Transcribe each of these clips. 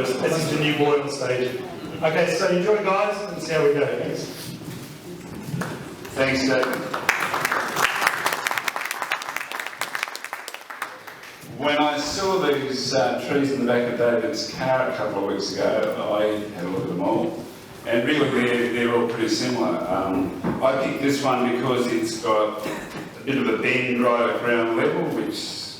first. This is the new boil stage. Okay, so enjoy, guys, and see how we go. Thanks. Thanks, David. When I saw these trees in the back of David's car a couple of weeks ago, I had a look at them all, and really they're all pretty similar. I picked this one because it's got a bit of a bend right at ground level, which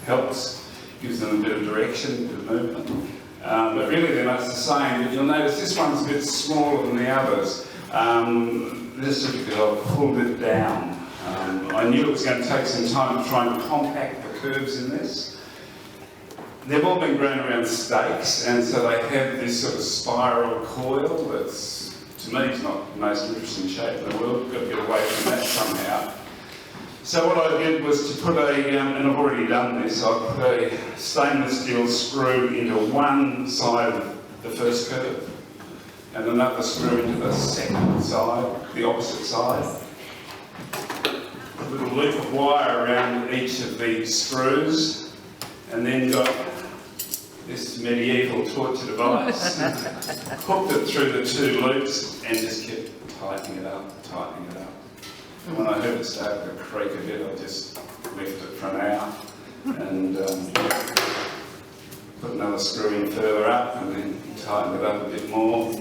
helps, gives them a bit of direction, a bit of movement. But really they're much the same, but you'll notice this one's a bit smaller than the others. This is because I pulled it down. I knew it was going to take some time to try and compact the curves in this. They've all been grown around stakes, and so they have this sort of spiral coil that's, to me, is not the most interesting shape in the world. We've got to get away from that somehow. So what I did was to put and I've already done this, I put a stainless steel screw into one side of the first curve, and another screw into the second side, the opposite side. A little loop of wire around each of these screws, and then got this medieval torture device, hooked it through the two loops, and just kept tightening it up, tightening it up. And when I heard it start to creak a bit, I just left it for now, and put another screw in further up, and then tightened it up a bit more,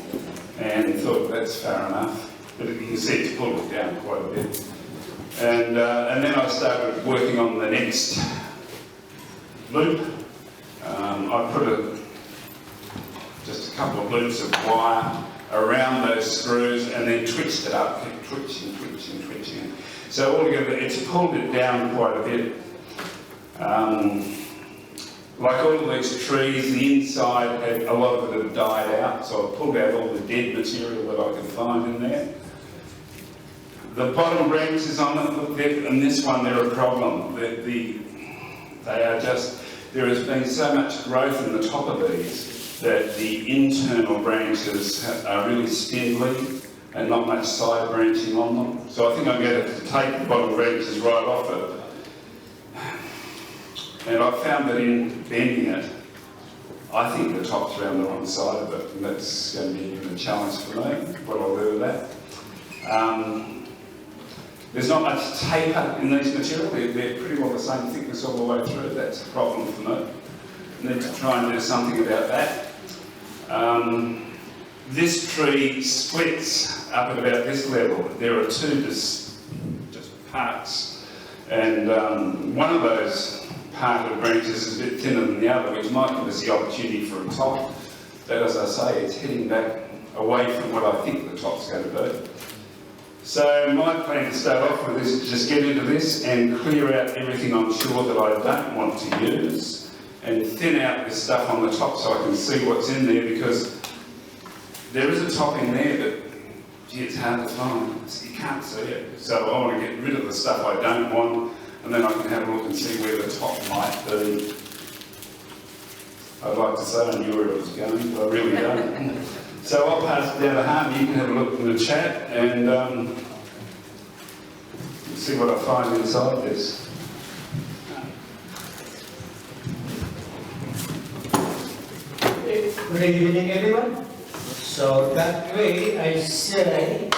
and thought that's far enough. But you can see it's pulled it down quite a bit. And then I started working on the next loop. I put just a couple of loops of wire around those screws and then twitched it up, kept twitching. So altogether it's pulled it down quite a bit. Like all of these trees, the inside had a lot of it had died out, so I pulled out all the dead material that I could find in there. The bottom branches on it, and this one, they're a problem. They are just, there has been so much growth in the top of these that the internal branches are really spindly and not much side branching on them. So I think I'm going to take the bottom branches right off it. And I found that in bending it, I think the top's around the wrong side of it, and that's going to be a challenge for me, what I'll do with that. There's not much taper in these materials. They're pretty well the same thickness all the way through. That's a problem for me. I need to try and do something about that. This tree splits up at about this level. There are two just parts, and one of those parted branches is a bit thinner than the other, which might give us the opportunity for a top. But as I say, it's heading back away from what I think the top's going to be. So my plan to start off with is to just get into this and clear out everything I'm sure that I don't want to use, and thin out this stuff on the top so I can see what's in there, because there is a top in there, but gee, it's hard to find. You can't see it. So I want to get rid of the stuff I don't want, and then I can have a look and see where the top might be. I'd like to say I knew where it was going, but I really don't. So I'll pass it down to Hanh. You can have a look in the chat and see what I find inside this. Good evening, everyone. So that way I say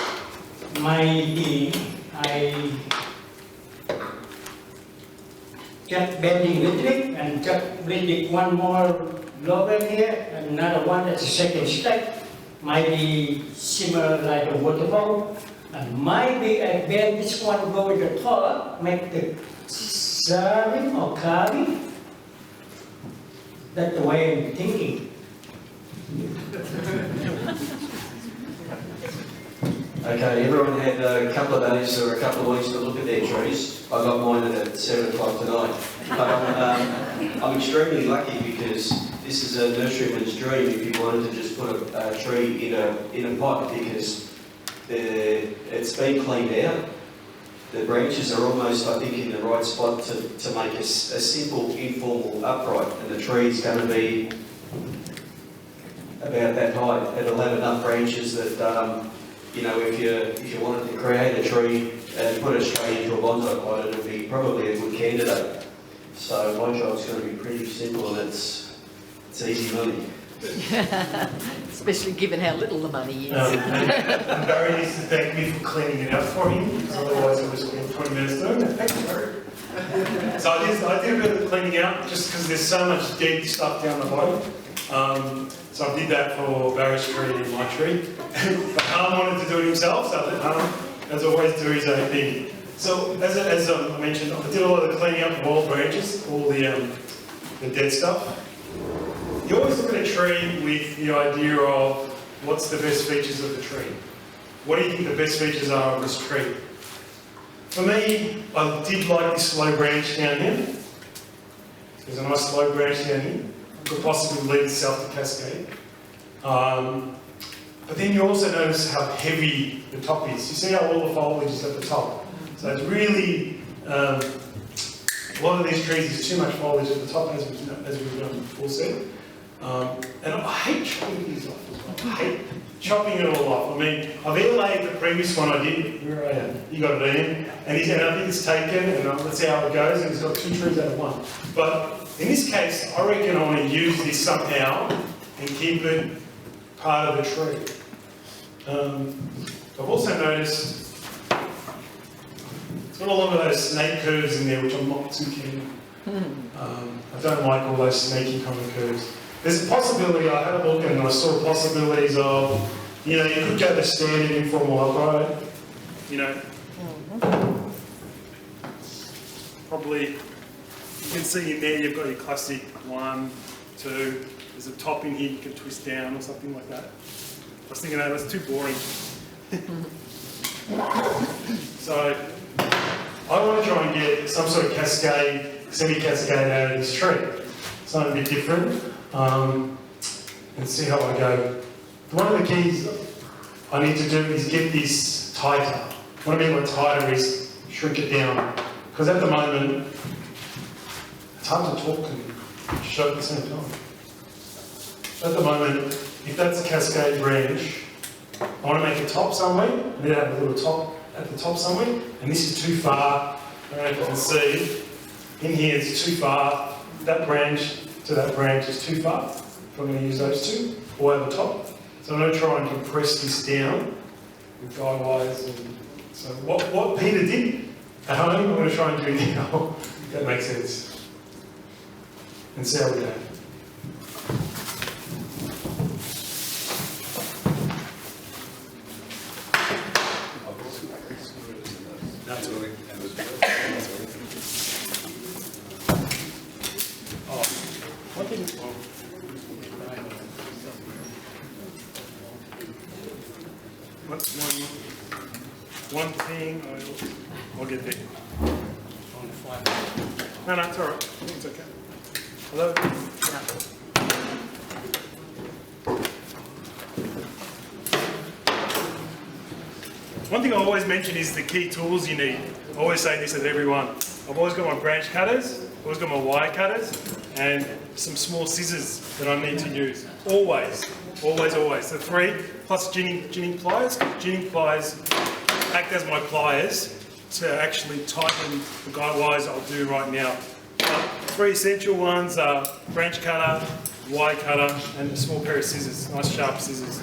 maybe I just bending with it and just bring it one more lower here, another one at the second step. Might be similar like a waterfall, and maybe I bend this one go to the top, make the serving or carving. That's the way I'm thinking. Okay, everyone had a couple of days or a couple of weeks to look at their trees. I got mine at 7 o'clock tonight. But I'm extremely lucky because this is a nurseryman's dream if you wanted to just put a tree in a pot, because it's been cleaned out. The branches are almost, I think, in the right spot to make a simple, informal upright, and the tree's going to be about that height. It'll have enough branches that, you know, if you wanted to create a tree and put it straight into a bonsai pot, it'll be probably a good candidate. So my job's going to be pretty simple, and it's easy money. Especially given how little the money is. And Barry needs to thank me for cleaning it up for him, because otherwise I would spend 20 minutes doing it. Thank you, Barry. So I did a bit of cleaning out, just because there's so much dead stuff down the bottom. So I did that for Barry's tree and my tree. But Hanh wanted to do it himself, so I let Hanh, as always, do his own thing. So as I mentioned, I did a lot of the cleaning up of all branches, all the dead stuff. You always look at a tree with the idea of what's the best features of the tree. What do you think the best features are of this tree? For me, I did like this slow branch down here. There's a nice slow branch down here. Could possibly lead itself to cascade. But then you also notice how heavy the top is. You see how all the foliage is at the top. So it's really, a lot of these trees, there's too much foliage at the top, as we've all said. And I hate chopping these off as well. I hate chopping it all off. I mean, I've airlaid the previous one I did. Where I am? You got it in. And I think it's taken, and let's see how it goes. And he's got 2 trees out of 1. But in this case, I reckon I want to use this somehow and keep it part of the tree. I've also noticed it's got a lot of those snake curves in there, which I'm not too keen on. I don't like all those snaky kind of curves. There's a possibility, I had a look and I saw possibilities of, you could go the standard informal upright, probably, you can see in there you've got your classic 1, 2, there's a top in here you can twist down or something like that. I was thinking that was too boring. So, I want to try and get some sort of cascade, semi-cascade out of this tree. Something a bit different. And see how I go. One of the keys I need to do is get this tighter. What I mean by tighter is shrink it down. Because at the moment, it's hard to talk and show at the same time. At the moment, if that's a cascade branch, I want to make a top somewhere. I need to have a little top at the top somewhere. And this is too far. I don't know if you can see. In here it's too far. That branch to that branch is too far. So I'm going to use those 2 all over the top. So I'm going to try and compress this down with guide wires. And so what Peter did at home, I'm going to try and do now. If that makes sense. And see how we go. One thing, I'll get there. No, it's all right. It's okay. Hello? One thing I always mention is the key tools you need. I always say this at everyone. I've always got my branch cutters, I've always got my wire cutters, and some small scissors that I need to use. Always. So 3, plus ginning pliers. Ginning pliers act as my pliers to actually tighten the guide wires I'll do right now. 3 essential ones are branch cutter, wire cutter, and a small pair of scissors, nice sharp scissors.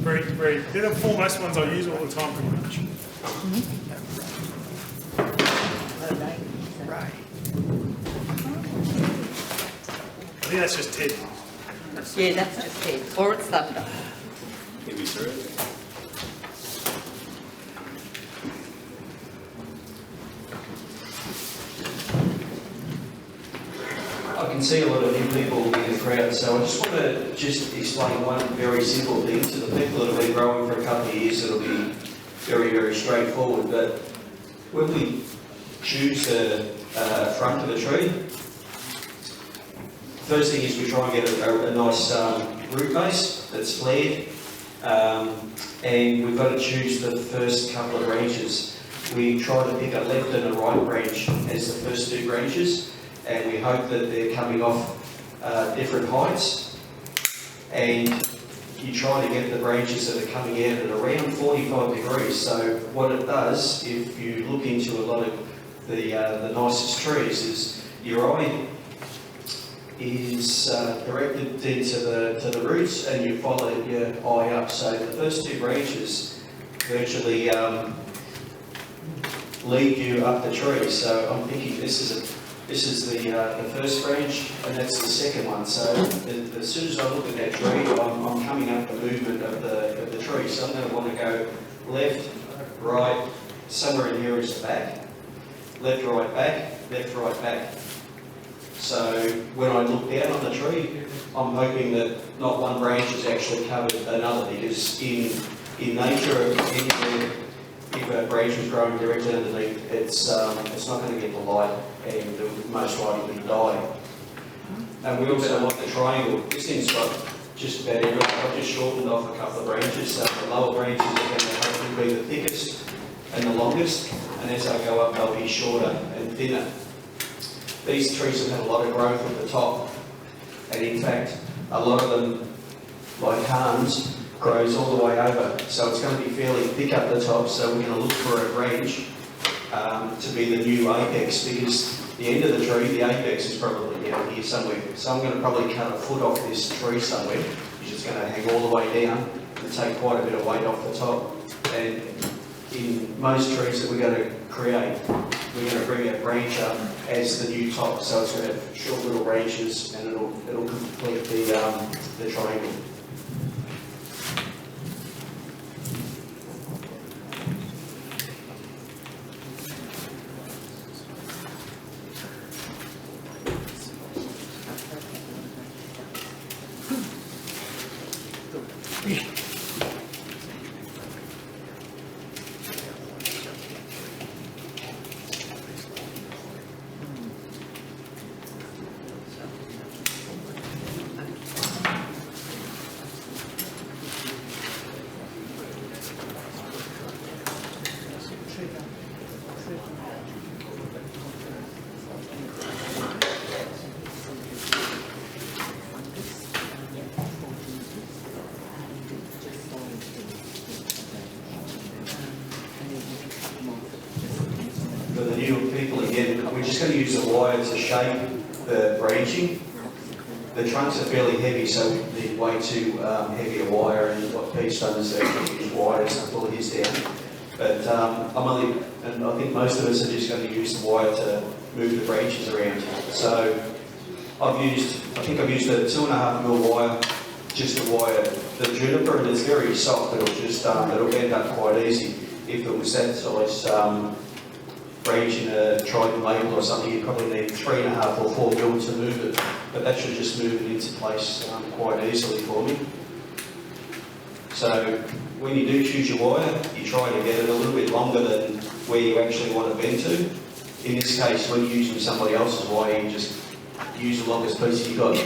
They're the foremost ones I use all the time pretty much. Right. I think that's just Ted. Yeah, that's just Ted. Or it's thunder. Maybe through. I can see a lot of new people in the crowd, so I just want to explain one very simple thing to the people that have been growing for a couple of years. It'll be very, very straightforward, but when we choose the front of the tree, first thing is we try and get a nice root base that's flared, and we've got to choose the first couple of branches. We try to pick a left and a right branch as the first 2 branches, and we hope that they're coming off different heights, and you try to get the branches that are coming out at around 45 degrees. So what it does, if you look into a lot of the nicest trees, is your eye is directed into the roots, and you follow your eye up. So the first two branches virtually lead you up the tree. So I'm thinking this is the first branch, and that's the second one. So as soon as I look at that tree, I'm coming up the movement of the tree. So I'm going to want to go left, right, somewhere in here is the back. Left, right, back, left, right, back. So when I look down on the tree, I'm hoping that not one branch has actually covered another, because in nature, anywhere, if a branch is growing directly underneath, it's not going to get the light, and it will most likely die. And we also want the triangle. This thing's got just about everything. I've just shortened off a couple of branches, so the lower branches are going to hopefully be the thickest and the longest, and as I go up they'll be shorter and thinner. These trees have had a lot of growth at the top, and in fact a lot of them, like Hanh's, grows all the way over, so it's going to be fairly thick up the top. So we're going to look for a branch to be the new apex, because the end of the tree, the apex, is probably down here somewhere. So I'm going to probably cut a foot off this tree somewhere, which is going to hang all the way down and take quite a bit of weight off the top. And in most trees that we're going to create, we're going to bring a branch up as the new top, so it's going to have short little branches, and it'll complete the triangle. For the new people again, we're just going to use the wire to shape the branching. The trunks are fairly heavy, so we need way too heavy a wire, and what Pete's done is actually use wires to pull his down. But and I think most of us are just going to use the wire to move the branches around. So I think I've used a 2.5mm wire just to wire the juniper, and it's very soft. It'll bend up quite easy. If it was that size branch in a trident maple or something, you probably need 3.5 or 4mm to move it, but that should just move it into place quite easily for me. So when you do choose your wire, you try to get it a little bit longer than where you actually want to bend to. In this case, when you're using somebody else's wire, you just use the longest piece you got.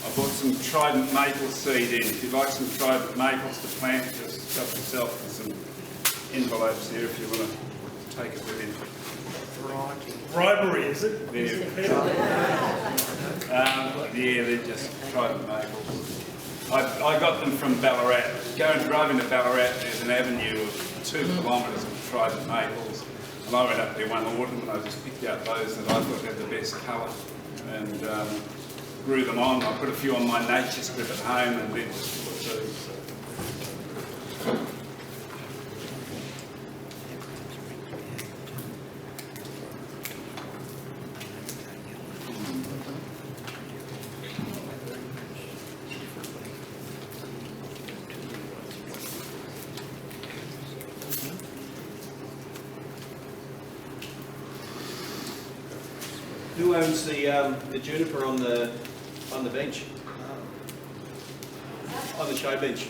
I bought some trident maple seed in. If you'd like some trident maples to plant, just help yourself with some envelopes here if you want to take it with you. Bribery, is it? Yeah, they're just trident maples. I got them from Ballarat. Driving to Ballarat, there's an avenue of 2 kilometres of trident maples. And I went up there one autumn and I just picked out those that I thought had the best colour, and grew them on. I put a few on my nature strip at home, and then just put those. Who owns the juniper on the bench? On the show bench.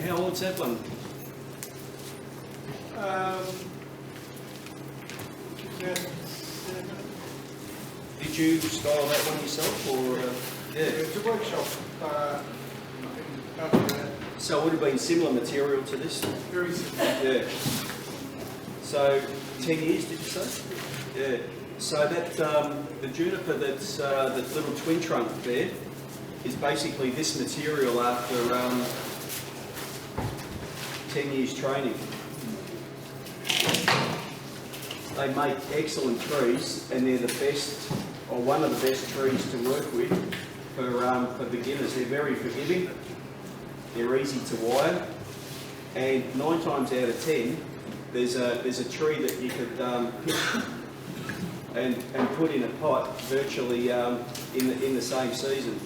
How old's that one? Did you style that one yourself, or? Yeah. It's a workshop. So it would have been similar material to this? Very simple. Yeah. So 10 years, did you say? Yeah. So that the juniper that's that little twin trunk there is basically this material after 10 years training. They make excellent trees, and they're the best, or one of the best trees to work with for beginners. They're very forgiving. They're easy to wire, and 9 times out of 10, there's a tree that you could pick and put in a pot virtually in the same season.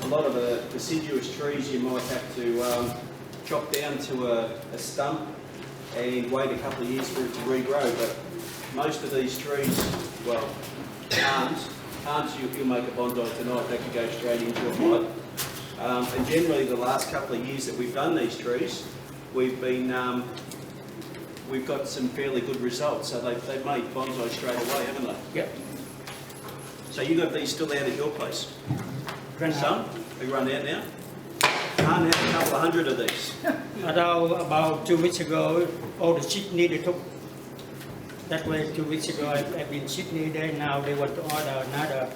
A lot of the deciduous trees you might have to chop down to a stump and wait a couple of years for it to regrow, but most of these trees, well, Hanh's, you'll make a bondi tonight, that could go straight into a pot. And generally the last couple of years that we've done these trees, we've got some fairly good results. So they've made bonsai straight away, haven't they? Yep. So you got these still out at your place? Run Some? They run out now? Can't have a couple of hundred of these. Although about 2 weeks ago, all the Sydney they took. That way 2 weeks ago I've been in Sydney there, now they want to order another.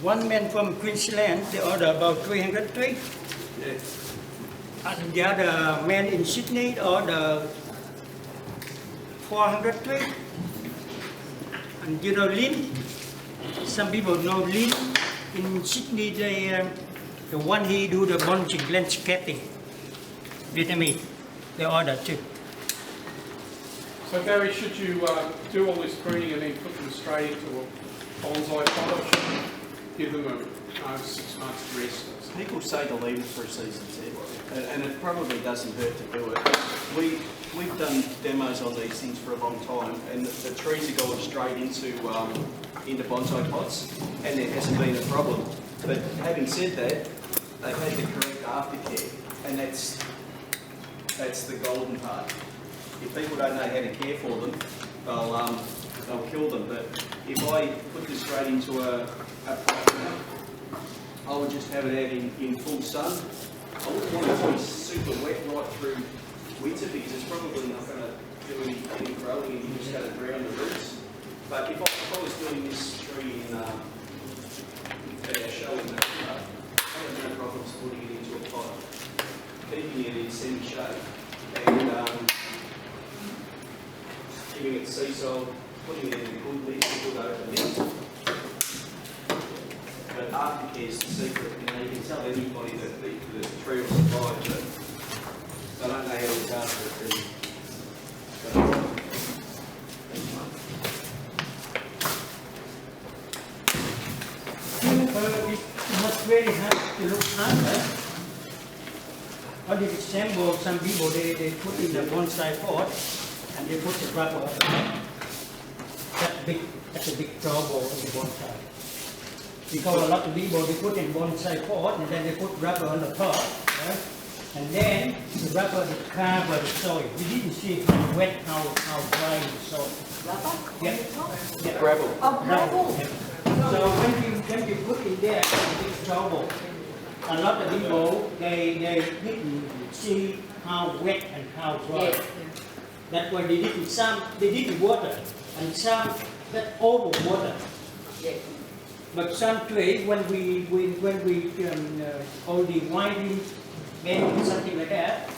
One man from Queensland, they order about 300 trees. Yeah. And the other man in Sydney order 400 trees. And you know Lynn? Some people know Lynn. In Sydney, the one he do the bunching landscaping. Vietnamese, they order too. So Gary, should you do all this pruning and then put them straight into a bonsai pot, or should you give them a 6 months rest? People say to leave it for a season, and it probably doesn't hurt to do it. We've done demos on these things for a long time, and the trees are going straight into bonsai pots, and there hasn't been a problem. But having said that, they've had the correct aftercare, and that's the golden part. If people don't know how to care for them, they'll kill them. But if I put this straight into a pot, I would just have it out in full sun. I wouldn't want it to be super wet right through winter because it's probably not going to do any growing and you're just going to drown the roots. But if I was doing this tree in our show in that, I have no problems putting it into a pot, keeping it in semi-shade and giving it sea salt, putting it in a good lid, good open lid. But aftercare is the secret. You know, you can tell anybody that the tree will survive, but I don't know how to look after it. It's not very hard to look after. For example, some people they put in the bonsai pot and they put the rubber on the top. That's a big trouble in the bonsai. Because a lot of people they put in bonsai pot and then they put rubber on the top, right? And then the rubber will cover the soil. You didn't see how wet, how dry the soil. Rubber? Yeah. Yeah. Gravel. Oh, gravel. Yeah. So when you put in there, it's a big trouble. A lot of people they didn't see how wet and how dry. Yeah. That's why they didn't water, and some that over water. Yeah. But some tree when we only winding, bending something like that,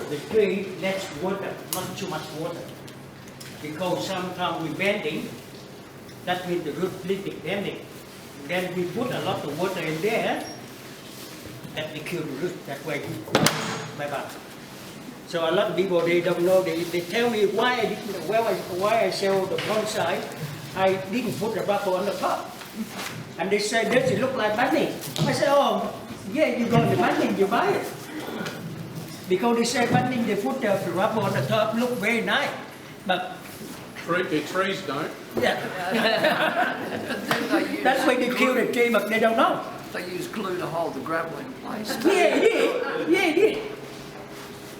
the tree lets water, not too much water. Because sometimes we bending, that means the root little bending. Then we put a lot of water in there, that we kill the root. That way, bye-bye. So a lot of people they don't know. They tell me why I sell the bonsai, I didn't put the rubber on the top. And they say, does it look like bunting? I say, oh, yeah, you go to bunting, you buy it. Because they say bunting, they put the rubber on the top, look very nice. But The trees don't. yeah, that's why they kill the tree, but they don't know. They use glue to hold the gravel in place. Yeah, it did. Yeah, it did.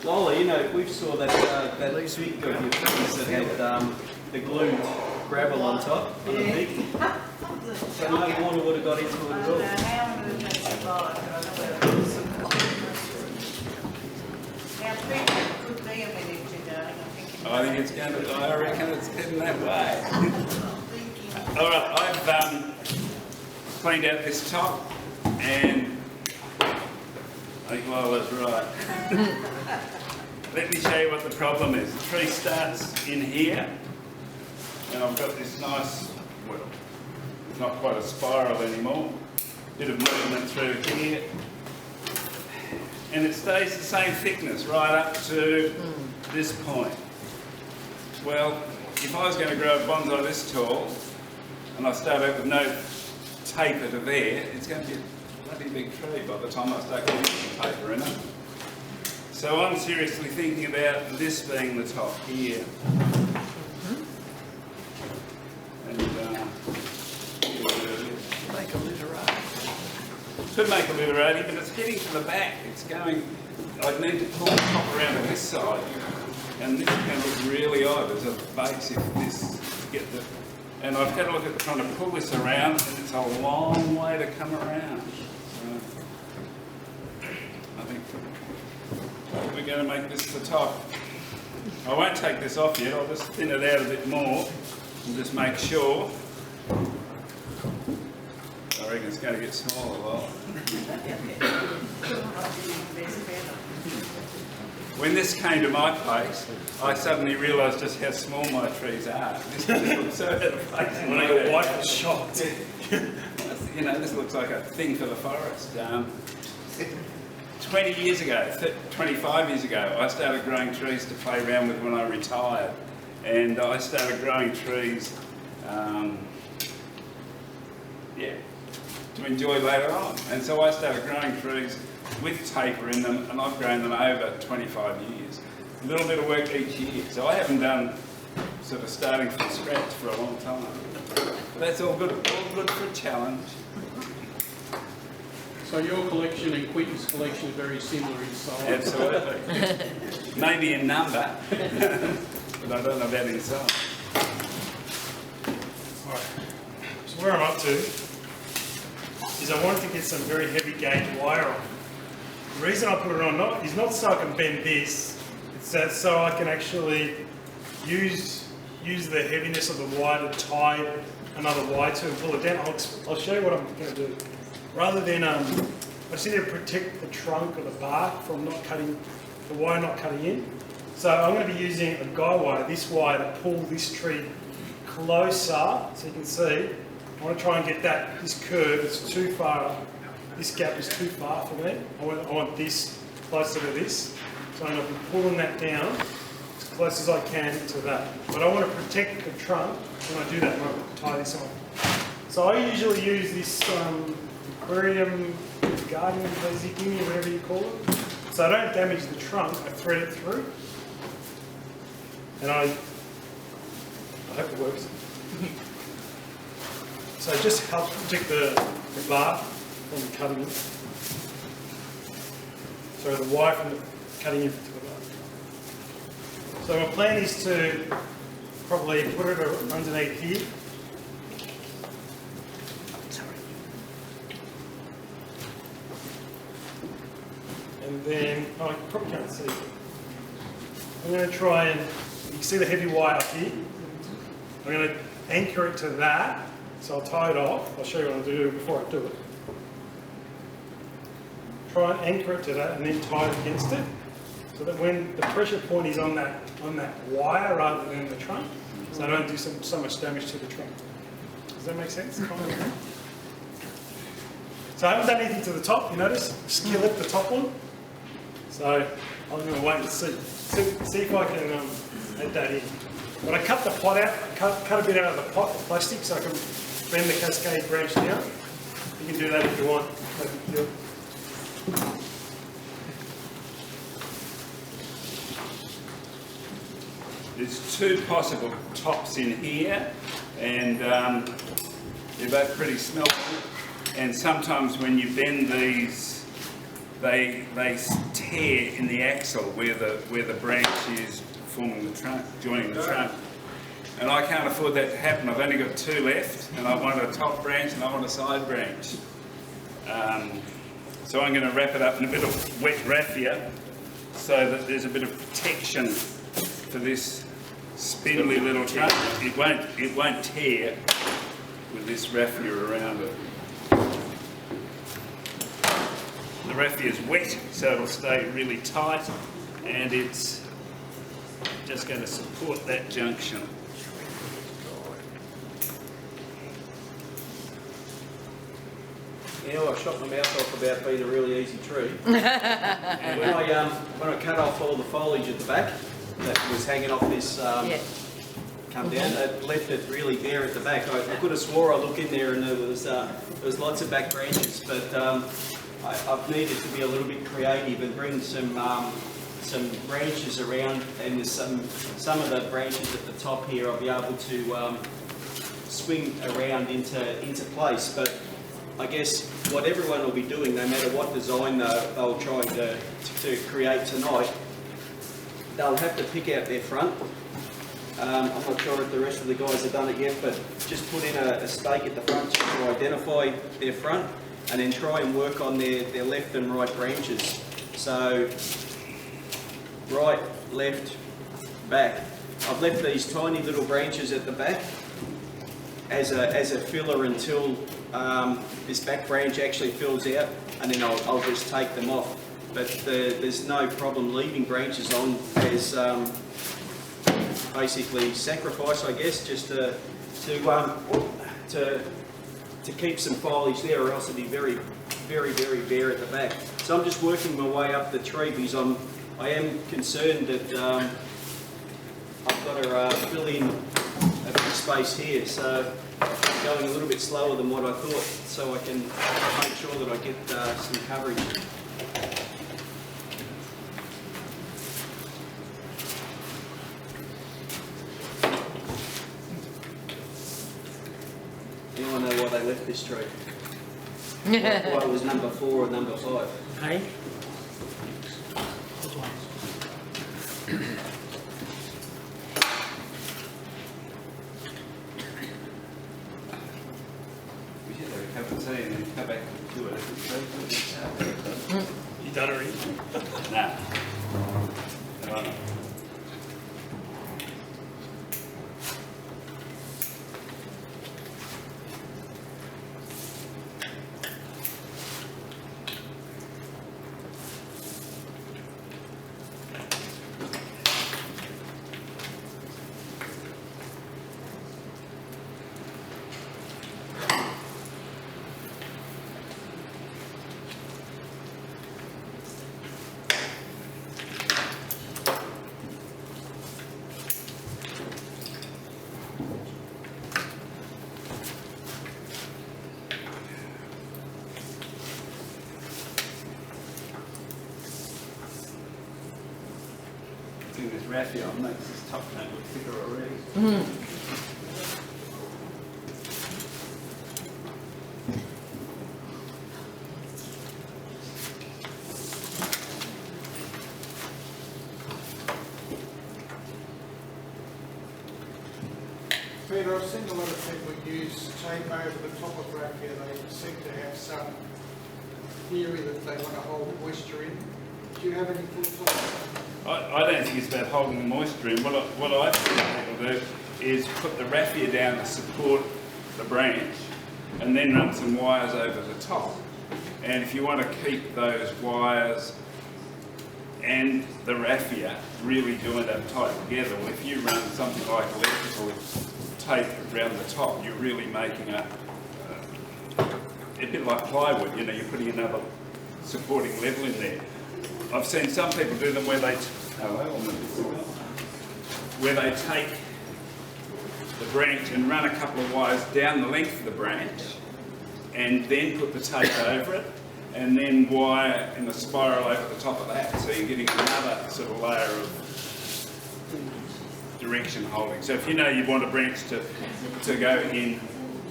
Lola, you know, we saw that big of your trees that had the glued gravel on top, on the big. So no water would have got into it at all. I think it's going to, I reckon it's heading that way. All right, I've cleaned out this top and I think Lola's right. Let me show you what the problem is. The tree starts in here and I've got this nice, well, it's not quite a spiral anymore, bit of movement through here. And it stays the same thickness right up to this point. Well, if I was going to grow a bonsai this tall, and I start out with no taper to there, it's going to be a bloody big tree by the time I start getting some taper in it. So I'm seriously thinking about this being the top here. And Make a literati. could make a literati, but it's heading to the back. It's going, I'd need to pull the top around to this side. And this is going to look really odd as a base if this get the... And I've had a look at trying to pull this around, and it's a long way to come around. So I think we're going to make this the top. I won't take this off yet, I'll just thin it out a bit more and just make sure. I reckon it's going to get smaller a lot. When this came to my place, I suddenly realised just how small my trees are. This looks so out of place. When your wife was shocked. You know, this looks like a thing for the forest. 20 years ago, 25 years ago, I started growing trees to play around with when I retired. And I started growing trees, to enjoy later on. And so I started growing trees with taper in them, and I've grown them over 25 years. A little bit of work each year. So I haven't done sort of starting from scratch for a long time. But that's all good for a challenge. So your collection and Quinton's collection are very similar in size. Absolutely. Maybe in number, but I don't know about in size. Alright, so where I'm up to is I wanted to get some very heavy gauge wire on. The reason I put it on is not so I can bend this, it's that so I can actually use the heaviness of the wire to tie another wire to and pull it down. I'll show you what I'm going to do. Rather than, I just need to protect the trunk or the bark from not cutting, the wire not cutting in. So I'm going to be using a guy wire, this wire, to pull this tree closer, so you can see. I want to try and get this curve, it's too far, this gap is too far for me. I want this closer to this. So I'm going to be pulling that down as close as I can to that. But I want to protect the trunk when I do that, when I tie this on. So I usually use this aquarium, garden, zikini, whatever you call it. So I don't damage the trunk, I thread it through. And I hope it works. So it just helps protect the bark from cutting in. Sorry, the wire from cutting into the bark. So my plan is to probably put it underneath here. And then, oh, you probably can't see. I'm going to try and, you can see the heavy wire up here. I'm going to anchor it to that. So I'll tie it off. I'll show you what I'll do before I do it. Try and anchor it to that and then tie it against it. So that when the pressure point is on that wire rather than the trunk, so I don't do so much damage to the trunk. Does that make sense? So I haven't done anything to the top, you notice? Skillet, the top one. So I'm going to wait and see if I can add that in. But I cut the pot out, cut a bit out of the pot, the plastic, so I can bend the cascade branch down. You can do that if you want. There's two possible tops in here, and they're both pretty smelty. And sometimes when you bend these, they tear in the axle where the branch is forming the trunk, joining the trunk. And I can't afford that to happen. I've only got two left, and I want a top branch and I want a side branch. So I'm going to wrap it up in a bit of wet raffia so that there's a bit of protection for this spindly little trunk. It won't tear with this raffia around it. The raffia is wet, so it'll stay really tight, and it's just going to support that junction. You know, I shot my mouth off about being a really easy tree. And when I cut off all the foliage at the back that was hanging off this come down, it left it really bare at the back. I could have swore I looked in there and there was lots of back branches, but I've needed to be a little bit creative and bring some branches around, and there's some of the branches at the top here I'll be able to swing around into place. But I guess what everyone will be doing, no matter what design they'll try to create tonight, they'll have to pick out their front. I'm not sure if the rest of the guys have done it yet, but just put in a stake at the front to identify their front, and then try and work on their left and right branches. So right, left, back. I've left these tiny little branches at the back as a filler until this back branch actually fills out, and then I'll just take them off. But there's no problem leaving branches on as basically sacrifice, I guess, just to keep some foliage there, or else it'll be very, very, very bare at the back. So I'm just working my way up the tree because I am concerned that I've got to fill in a big space here. So I'm going a little bit slower than what I thought, so I can make sure that I get some coverage. Anyone know why they left this tree? Why it was number 4 or number 5? Hanh? We should have a cup of tea and then come back to it. You done already? Nah. No. This raffia on makes this top note look thicker already. Peter, I've seen a lot of people use tape over the top of raffia. They seem to have some theory that they want to hold moisture in. Do you have any thoughts on that? I don't think it's about holding the moisture in. What I think people do is put the raffia down to support the branch, and then run some wires over the top. And if you want to keep those wires and the raffia really joined up tight together, well, if you run something like electrical tape around the top, you're really making a bit like plywood. You know, you're putting another supporting level in there. I've seen some people do them where they take the branch and run a couple of wires down the length of the branch, and then put the tape over it, and then wire in a spiral over the top of that. So you're getting another sort of layer of direction holding. So if you know you want a branch to go in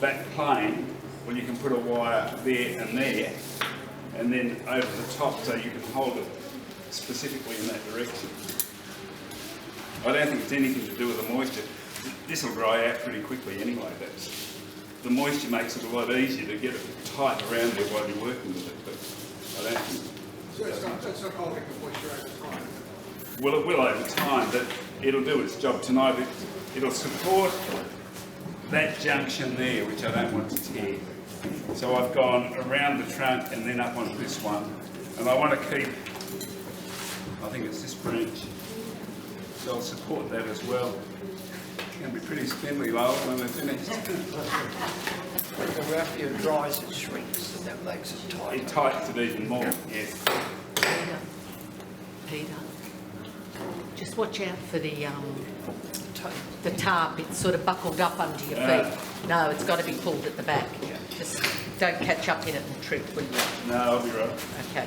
that plane, well, you can put a wire there, and then over the top, so you can hold it specifically in that direction. I don't think it's anything to do with the moisture. This will dry out pretty quickly anyway. The moisture makes it a lot easier to get it tight around there while you're working with it, but I don't think... So it's not holding the moisture over time? Well, it will over time, but it'll do its job tonight. It'll support that junction there, which I don't want to tear. So I've gone around the trunk and then up onto this one. And I want to keep, I think it's this branch, so I'll support that as well. It's going to be pretty spindly, Lyle, when we're finished. When the raffia dries, it shrinks, and that makes it tighter. It tightens it even more, yes. Peter, just watch out for the tarp. It's sort of buckled up under your feet. No, it's got to be pulled at the back. Just don't catch up in it and trip, will you? No, I'll be right. Okay.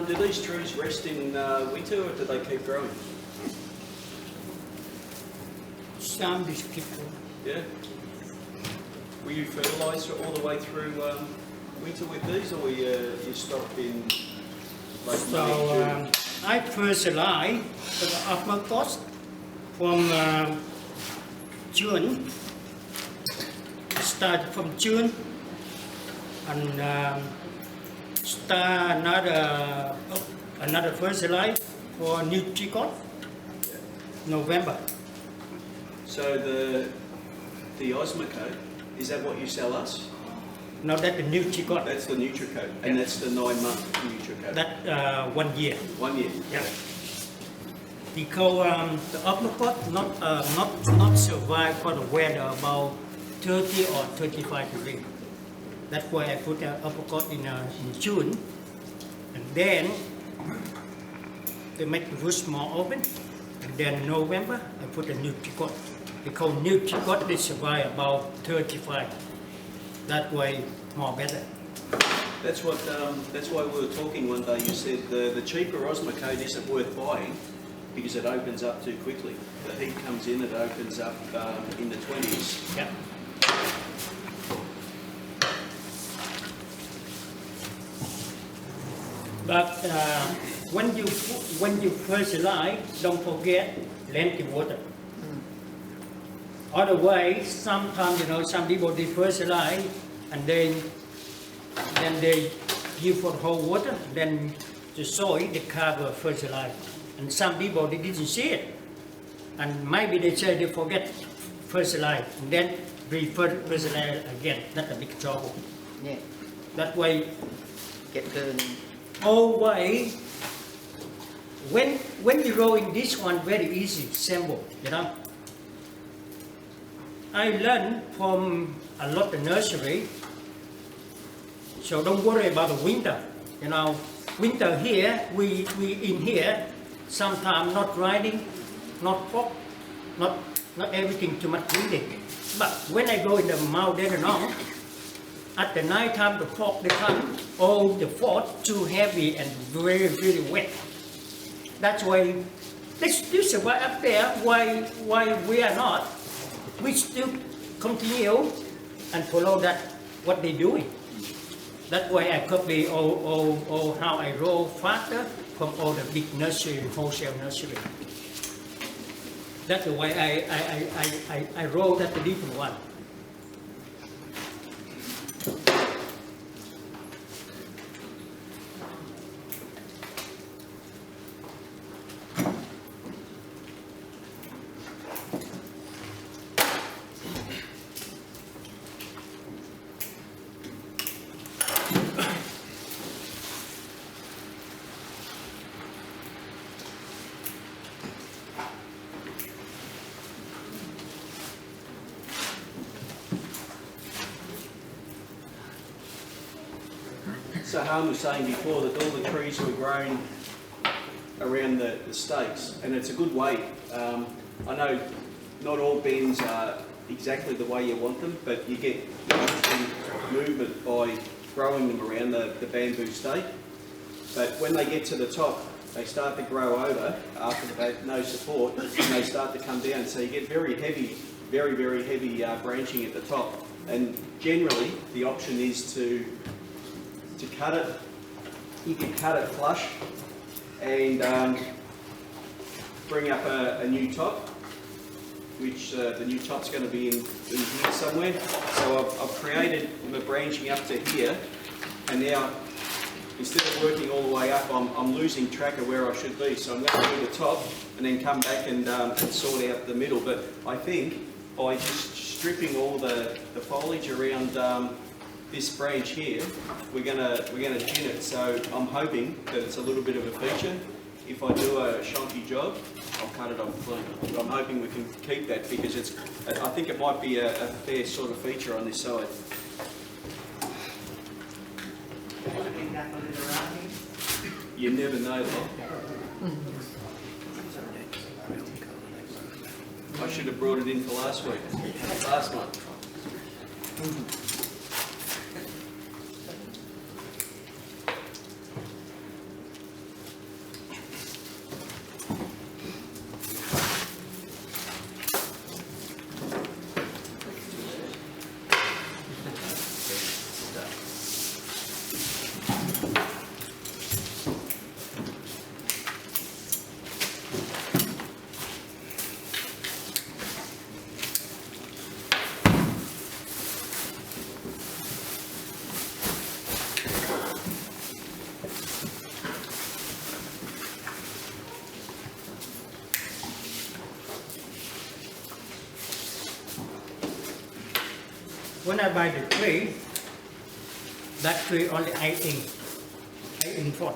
Do these trees rest in winter or do they keep growing? Some just keep going. Yeah. Will you fertilise all the way through winter with these, or you stop in late So May, June? I fertilize the upper cost from June. Start from June and start another fertilizer for Nutricot, November. So the Osmocote, is that what you sell us? Now that the Nutricot, That's the Nutricote, and that's the 9-month Nutricote. that 1 year. 1 year. Yeah. Because the uppercut not survive for the weather about 30 or 35 degrees. That's why I put the uppercut in June, and then they make the roots more open, and then in November I put a Nutricot. Because Nutricot they survive about 35. That way more better. That's why we were talking one day. You said the cheaper Osmocote isn't worth buying because it opens up too quickly. The heat comes in, it opens up in the 20s. Yeah. But when you fertilize, don't forget plenty water. Otherwise, sometimes some people they fertilize and then they give for the whole water. Then the soil they cover fertilize, and some people they didn't see it, and maybe they say they forget fertilize and then re-fertilize again. That's a big trouble. Yeah. That way. Get burning. Always, when you growing this one, very easy, simple, I learned from a lot of nursery, so don't worry about the winter. Winter here, we in here, sometimes not riding, not fog, not everything too much breathing. But when I go in the mountain and all, at the night time, the fog they come, all the fog too heavy and very, very wet. That's why they still survive up there. Why we are not? We still continue and follow that what they're doing. That's why I copy all how I grow faster from all the big nursery, wholesale nursery. That's the way I roll that the different one. So Hanh was saying before that all the trees were grown around the stakes, and it's a good weight. I know not all bends are exactly the way you want them, but you get interesting movement by growing them around the bamboo stake. But when they get to the top, they start to grow over after they've had no support, and they start to come down. So you get very heavy, very heavy branching at the top. And generally, the option is to cut it. You can cut it flush and bring up a new top, which the new top's going to be in here somewhere. So I've created the branching up to here, and now instead of working all the way up, I'm losing track of where I should be. So I'm going to do the top and then come back and sort out the middle. But I think by just stripping all the foliage around this branch here, we're gonna gin it. So I'm hoping that it's a little bit of a feature. If I do a shonky job, I'll cut it off clean. But I'm hoping we can keep that because I think it might be a fair sort of feature on this side. You never know that. I should have brought it in for last week. Last month. When I buy the tree, that tree only 8 in foot.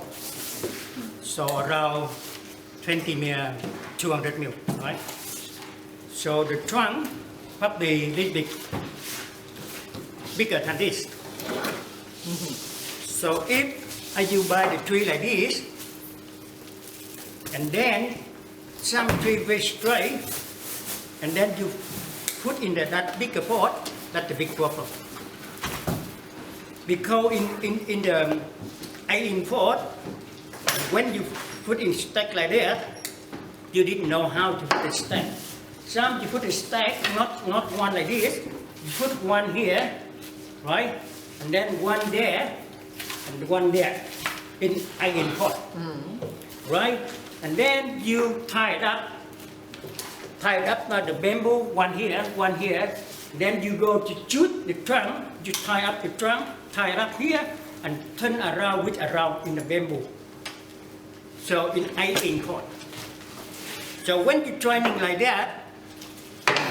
So around 20 mil, 200 mil, right? So the trunk probably a little bit bigger than this. So if you buy the tree like this, and then some tree very straight, and then you put in that bigger pot, that's the big problem. Because in the 8 pot, when you put in stack like that, you didn't know how to put a stack. Some you put a stack, not one like this. You put one here, right? And then one there, and one there, in 8 pot, right? And then you tie it up like the bamboo, one here. Then you go to shoot the trunk, you tie up the trunk, tie it up here, and turn around in the bamboo. So in 8 pot. So when you're joining like that,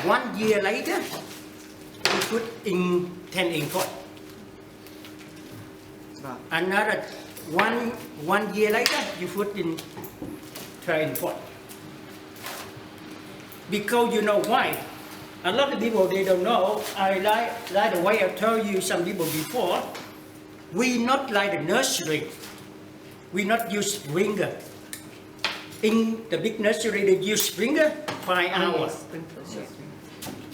1 year later, you put in 10 pot. Another one year later, you put in 12 pot. Because you know why? A lot of people, they don't know. I like the way I told you some people before. We not like the nursery. We not use sprinkler. In the big nursery, they use sprinkler 5 hours.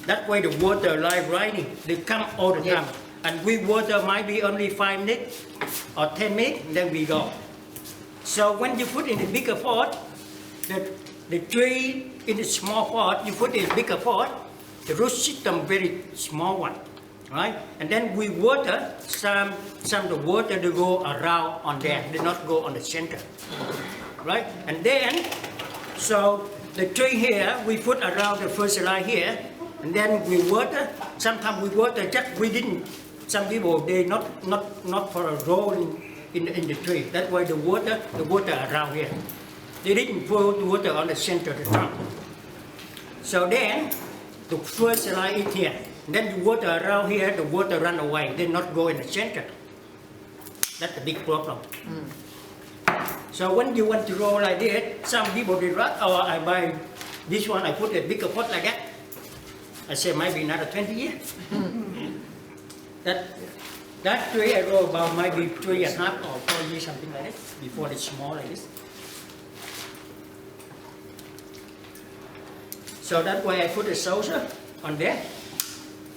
That way the water like raining. They come all the time. And we water might be only 5 minutes or 10 minutes, then we go. So when you put in the bigger pot, the tree in the small pot, you put in a bigger pot, the root system very small one, right? And then we water, some of the water they go around on there, they not go on the center, right? And then, so the tree here, we put around the fertilizer here, and then we water. Sometimes we water just we didn't. Some people they not for a roll in the tree. That way the water around here. They didn't put water on the center of the trunk. So then the fertilizer is here. Then the water around here, the water run away. They not go in the center. That's the big problem. So when you want to roll like this, some people they rush, oh, I buy this one, I put a bigger pot like that. I say maybe another 20 years. That tree I roll about maybe 3.5 or 4 years, something like this, before it's small like this. So that way I put a saucer on there.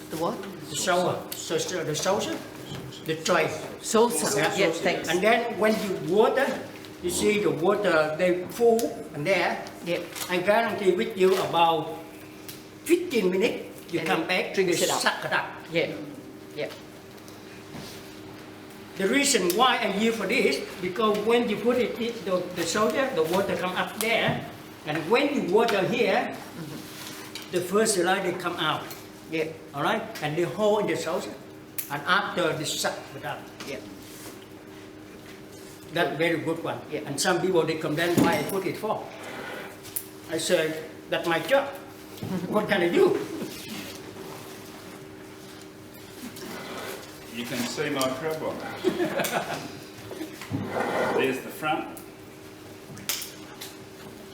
The what? The saucer. So the saucer, the tray. Saucer. Yeah. Yes, thanks. And then when you water, You see the water, they full and there. Yep. I guarantee with you about 15 minutes, you And come it back, drinks they it up. suck it up. Yeah. Yeah. The reason why I use for this, because when you put it in the soldier, the water come up there, and when you water here, the fertilizer come out. Yeah. All right, and they hold in the soldier, and after they suck it up. Yeah. That's very good one. Yeah. And some people they complain why I put it for. I say that's my job. What can I do? You can see my problem. There's the front.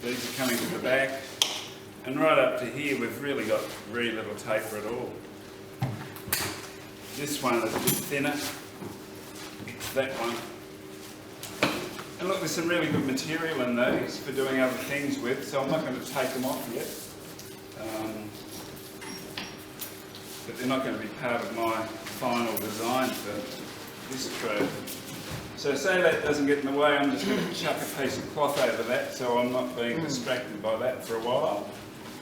These are coming to the back. And right up to here, we've really got very little taper at all. This one is a bit thinner. That one. And look, there's some really good material in these for doing other things with, so I'm not going to take them off yet. But they're not going to be part of my final design for this tree. So say that doesn't get in the way, I'm just going to chuck a piece of cloth over that so I'm not being distracted by that for a while.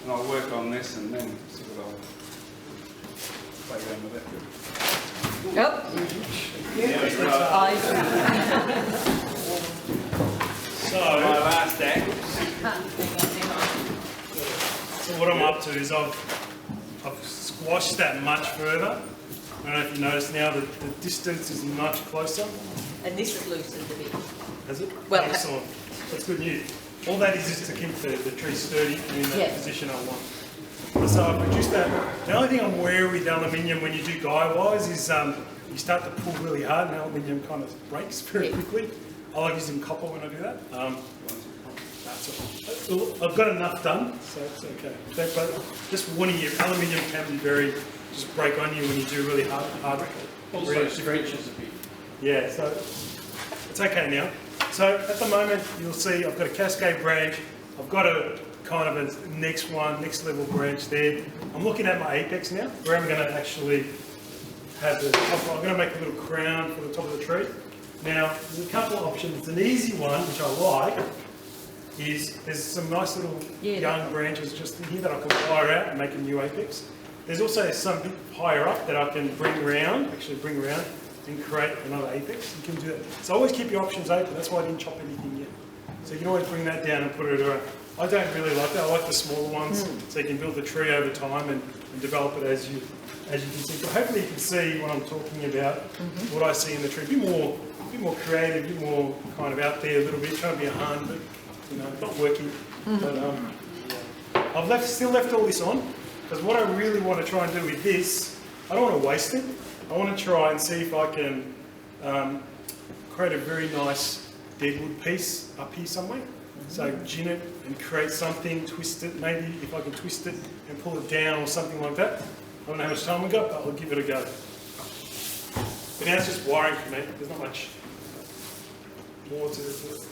And I'll work on this and then see what I'll play around with that. Yep. Yeah, right. So, My last act. so what I'm up to is I've squashed that much further. I don't know if you notice now that the distance is much closer. And this is loosened a bit. Has it? Well, excellent. That's good news. All that is just to keep the tree sturdy and in that Yeah. position I want. So I've reduced that. The only thing I'm wary with aluminium when you do guy-wise is you start to pull really hard and aluminium kind of breaks very Yeah. quickly. I like using copper when I do that. That's all. I've got enough done, so it's okay. But just warning you, aluminium can be very, just break on you when you do really hard. Also stretches a bit. Yeah, so it's okay now. So at the moment, you'll see I've got a cascade branch. I've got a kind of a next level branch there. I'm looking at my apex now, where I'm going to actually have the top. I'm going to make a little crown for the top of the tree. Now, there's a couple of options. An easy one, which I like, is there's some nice little young branches just in here that I can wire out and make a new apex. There's also some bit higher up that I can bring around and create another apex. You can do that. So always keep your options open. That's why I didn't chop anything yet. So you can always bring that down and put it around. I don't really like that. I like the smaller ones, so you can build the tree over time and develop it as you can see. But hopefully you can see what I'm talking about, what I see in the tree. A bit more creative, a bit more kind of out there a little bit, trying to be a Hanh, but you know, not working. But yeah. I've still left all this on, because what I really want to try and do with this, I don't want to waste it. I want to try and see if I can create a very nice deadwood piece up here somewhere. So gin it and create something, twist it, maybe if I can twist it and pull it down or something like that. I don't know how much time we got, but I'll give it a go. But now it's just wiring for me. There's not much more to it.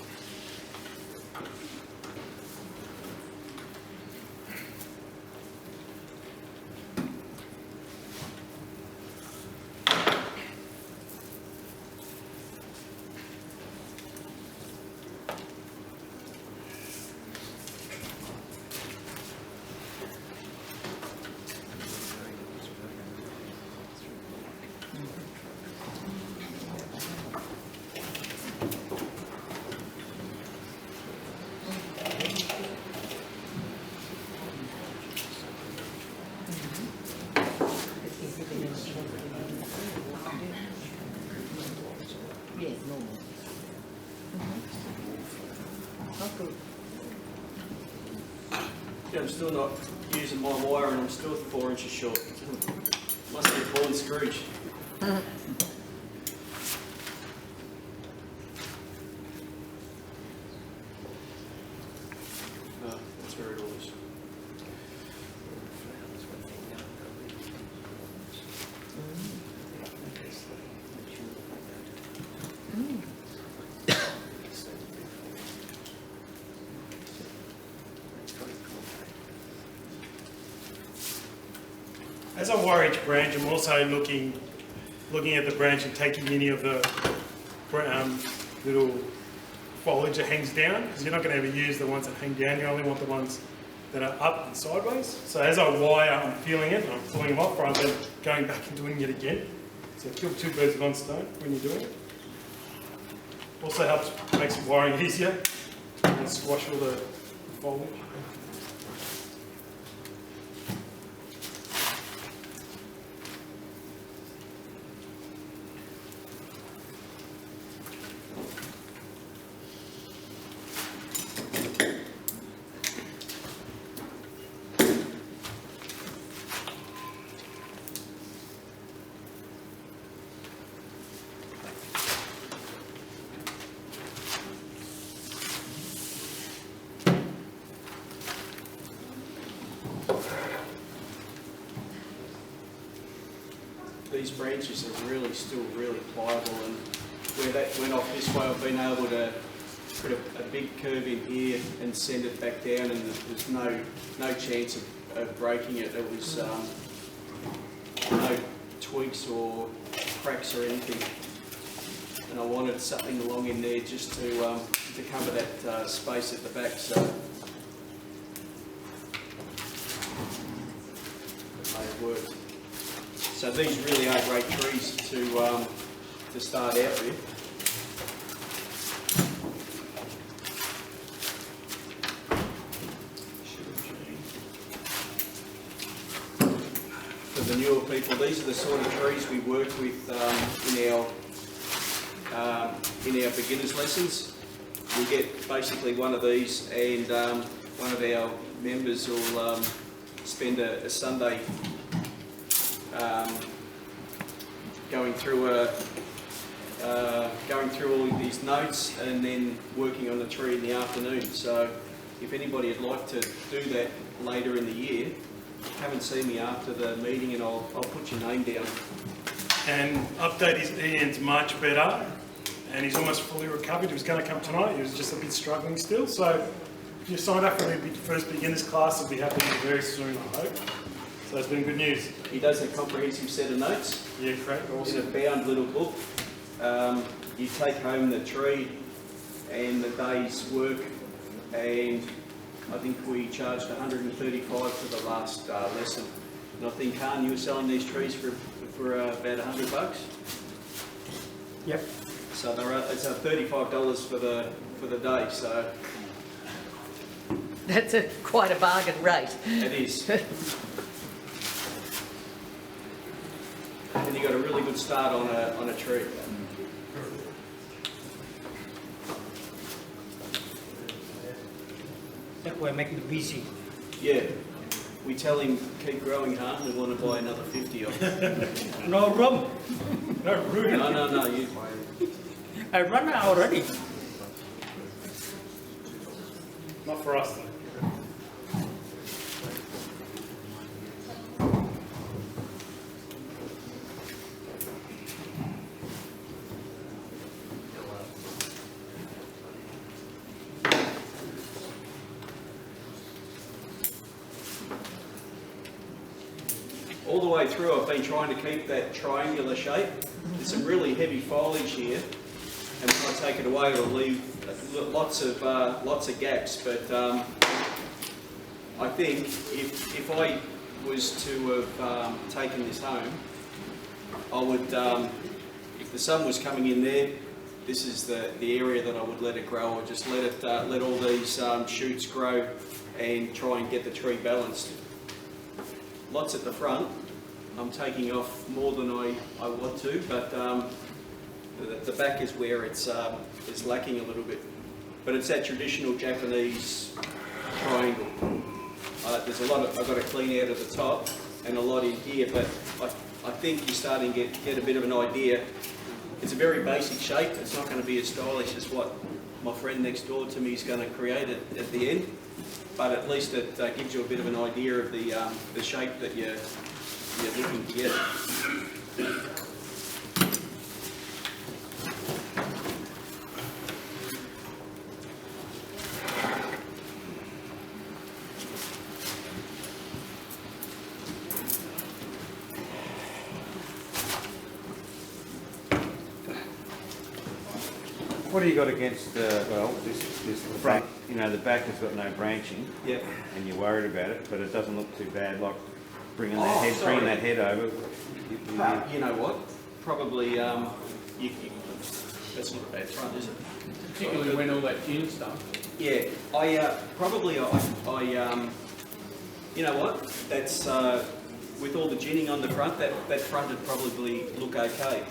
Yeah, normal. Not good. Yeah, I'm still not using my wire and I'm still 4 inches short. Must be born Scrooge. No, that's where it all is. As I wire each branch, I'm also looking at the branch and taking any of the little foliage that hangs down, because you're not going to ever use the ones that hang down. You only want the ones that are up and sideways. So as I wire, I'm feeling it and I'm pulling them off rather than going back and doing it again. So kill two birds with one stone when you're doing it. Also helps makes wiring easier and squash all the foliage. These branches are really still really pliable, and where that went off this way, I've been able to put a big curve in here and send it back down, and there's no chance of breaking it. There was no twigs or cracks or anything, and I wanted something along in there just to cover that space at the back. So it may have worked. So these really are great trees to start out with. For the newer people, these are the sort of trees we work with in our beginners lessons. We get basically one of these, and one of our members will spend a Sunday going through all of these notes and then working on the tree in the afternoon. So if anybody would like to do that later in the year, come and see me after the meeting and I'll put your name down. And update is Ian's much better and he's almost fully recovered. He was going to come tonight, he was just a bit struggling still. So if you signed up for the first beginners class, it'll be happening very soon, I hope. So it's been good news. He does a comprehensive set of notes. Yeah, great, awesome. In a bound little book. You take home the tree and the day's work, and I think we charged $135 for the last lesson. And I think, Hanh, you were selling these trees for about $100. Yep. So it's $35 for the day. So That's quite a bargain rate. it is. And you got a really good start on a tree. That way make it busy. Yeah. We tell him, keep growing, Hanh, we want to buy another 50 of them. No room. No, rude. No, you... I run out already. Not for us though. All the way through, I've been trying to keep that triangular shape. There's some really heavy foliage here, and when I take it away, it'll leave lots of gaps. But I think if I was to have taken this home, I would, if the sun was coming in there, this is the area that I would let it grow. Or just let all these shoots grow and try and get the tree balanced. Lots at the front. I'm taking off more than I want to, but the back is where it's lacking a little bit. But it's that traditional Japanese triangle. There's a lot I've got to clean out at the top and a lot in here, but I think you're starting to get a bit of an idea. It's a very basic shape. It's not going to be as stylish as what my friend next door to me is going to create at the end. But at least it gives you a bit of an idea of the shape that you're looking to get. What do you got against, well, this front, you know, the back has got no branching, Yeah. and you're worried about it, but it doesn't look too bad, like bringing Oh, that head, sorry. bringing that head over. You know what? Probably, that's not a bad front, is it? Particularly when all that gin stuff. Yeah, you know what? That's, with all the ginning on the front, that front would probably look okay.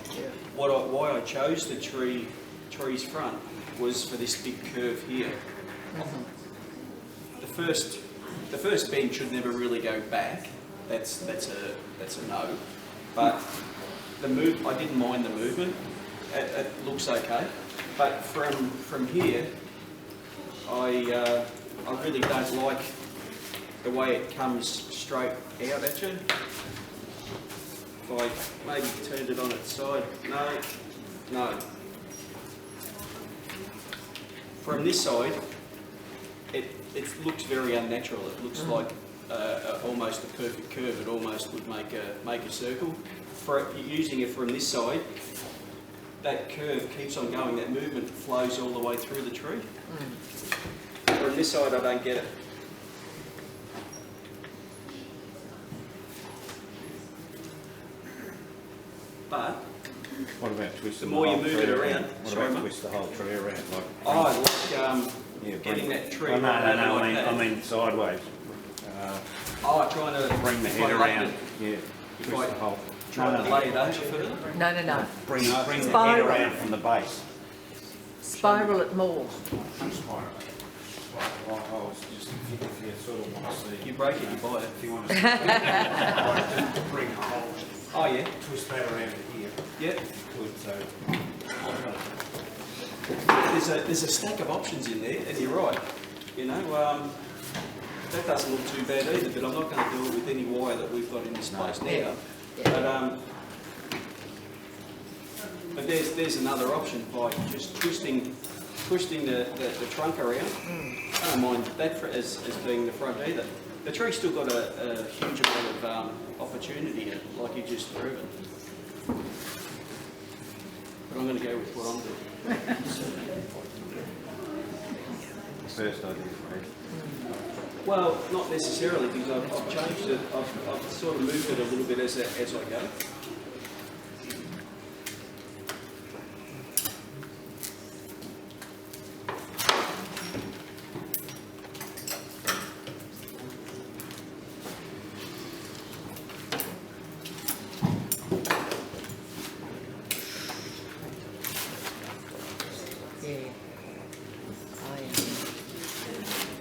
Why I chose the tree's front was for this big curve here. The first bend should never really go back. That's a no. But I didn't mind the movement. It looks okay. But from here, I really don't like the way it comes straight out at you. If I maybe turned it on its side, no. From this side, it looks very unnatural. It looks like almost a perfect curve. It almost would make a circle. Using it from this side, that curve keeps on going. That movement flows all the way through the tree. From this side, I don't get it. But What about twisting the more the you whole move tree it around, What sorry, about mate? twist the whole tree around? Like, I like yeah, getting that tree. Oh, no, right over like I that. mean sideways. Trying to Bring the if head I lay around. it- Yeah, twist I the whole. Try to lay it over further. No. Bring the head Spiral. around from the base. Spiral it more. I was just thinking if you sort of want to see. You break it, you buy it. If you want to see. Like, to bring the whole. Oh yeah, Twist that around to here. yeah. Good, so. There's a stack of options in there, and you're right. You know, that doesn't look too bad either. But I'm not going to do it with any wire that we've got in this place now. But there's another option by just twisting the trunk around. I don't mind that as being the front either. The tree's still got a huge amount of opportunity in it, like you just proven. But I'm going to go with what I'm doing. First idea, right? Well, not necessarily, because I've changed it. I've sort of moved it a little bit as I go.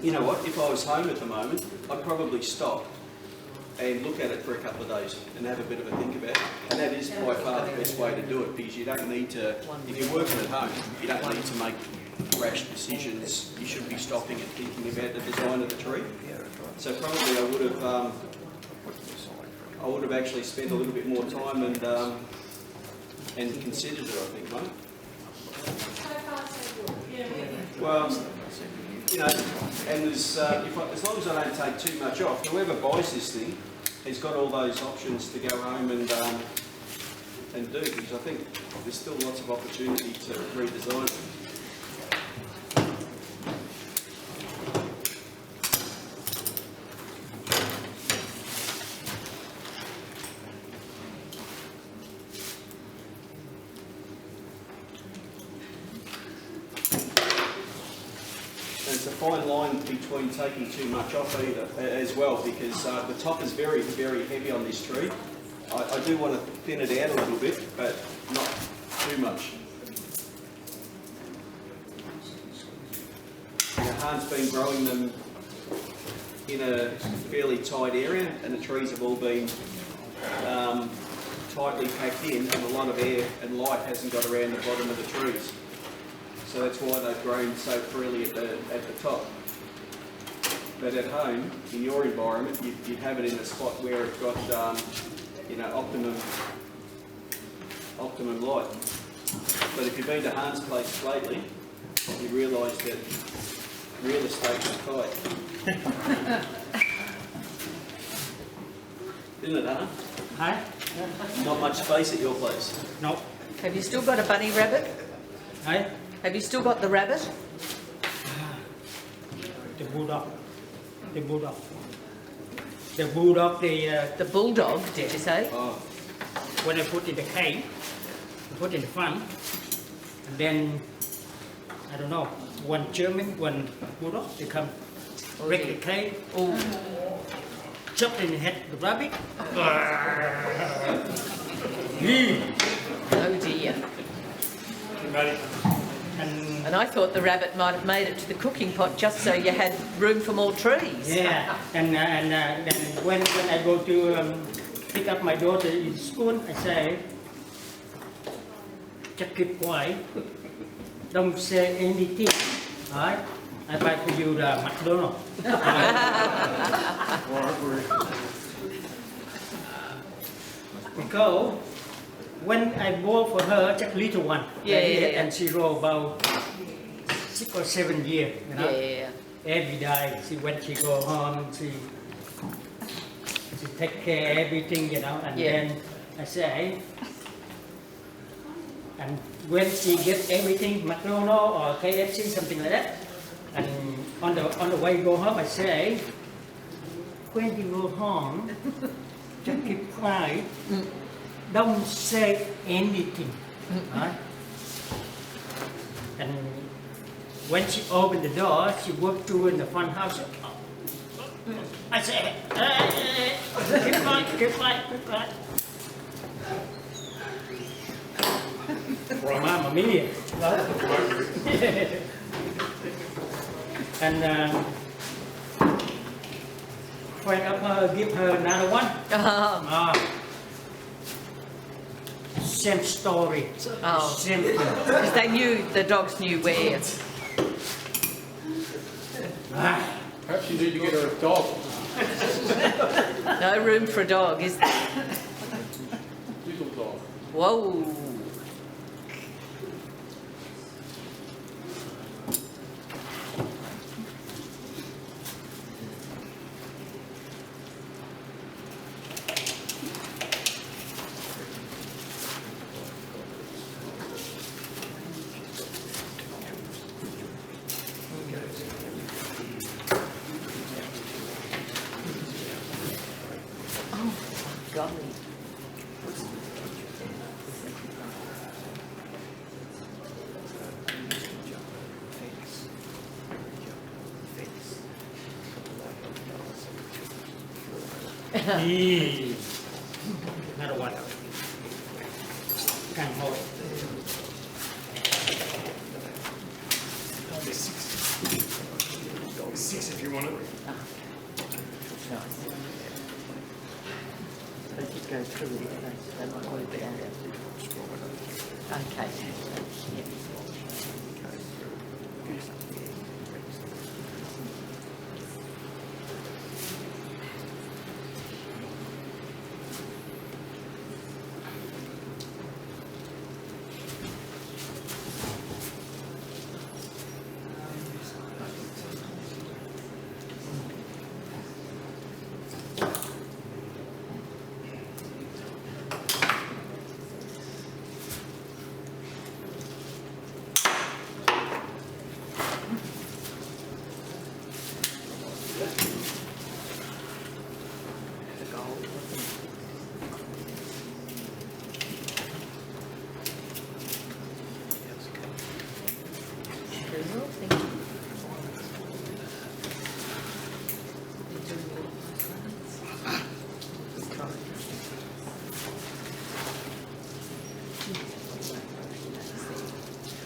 You know what, if I was home at the moment, I'd probably stop and look at it for a couple of days and have a bit of a think about it. And that is by far the best way to do it, because you don't need to, if you're working at home, you don't need to make rash decisions. You should be stopping and thinking about the design of the tree. So probably I would have actually spent a little bit more time and considered it, I think, mate. Well, you know, and there's, as long as I don't take too much off, whoever buys this thing has got all those options to go home and do, because I think there's still lots of opportunity to redesign it. It's a fine line between taking too much off either as well, because the top is very, very heavy on this tree. I do want to thin it out a little bit, but not too much. Han's been growing them in a fairly tight area, and the trees have all been tightly packed in, and a lot of air and light hasn't got around the bottom of the trees. So that's why they've grown so freely at the top. But at home, in your environment, you'd have it in a spot where it's got, optimum light. But if you've been to Han's place lately, you realise that real estate is tight. Isn't it, Hanh? Hi? Not much space at your place. No. Have you still got a bunny rabbit? Hi? Have you still got the rabbit? The bulldog. The bulldog. The bulldog, The bulldog, did you say? when I put in the cage, I put in the front, and then, I don't know, one German, one bulldog, they come, break the cage, Oh, chop in the head of the rabbit. oh dear. And I thought the rabbit might have made it to the cooking pot just so you had room for more trees. Yeah, and then when I go to pick up my daughter in school, I say, just keep quiet, don't say anything, alright? I buy for you the McDonald's. Because when I bought for her, just little one, Yeah, yeah. and she roll about 6 or 7 years, you know. Yeah. Every day, when she go home, she take care everything, you know, and Yeah. then I say, and when she get everything, McDonald's or KFC, something like that, and on the way go home, I say, when you go home, just keep quiet, don't say anything, right? And when she opened the door, she walked through in the front house. I said, hey, keep quiet, keep quiet, keep quiet. Mamma mia. And friend of her give her another one. Same story. Oh. Same thing. Because they knew, the dogs knew where. Perhaps you need to get her a dog. No room for a dog, is there? Little dog. Whoa. Golly. Another one. Can't hold it. There's 6 if you want it. Nice. They did go through it, they might want to be out. Okay. Yeah.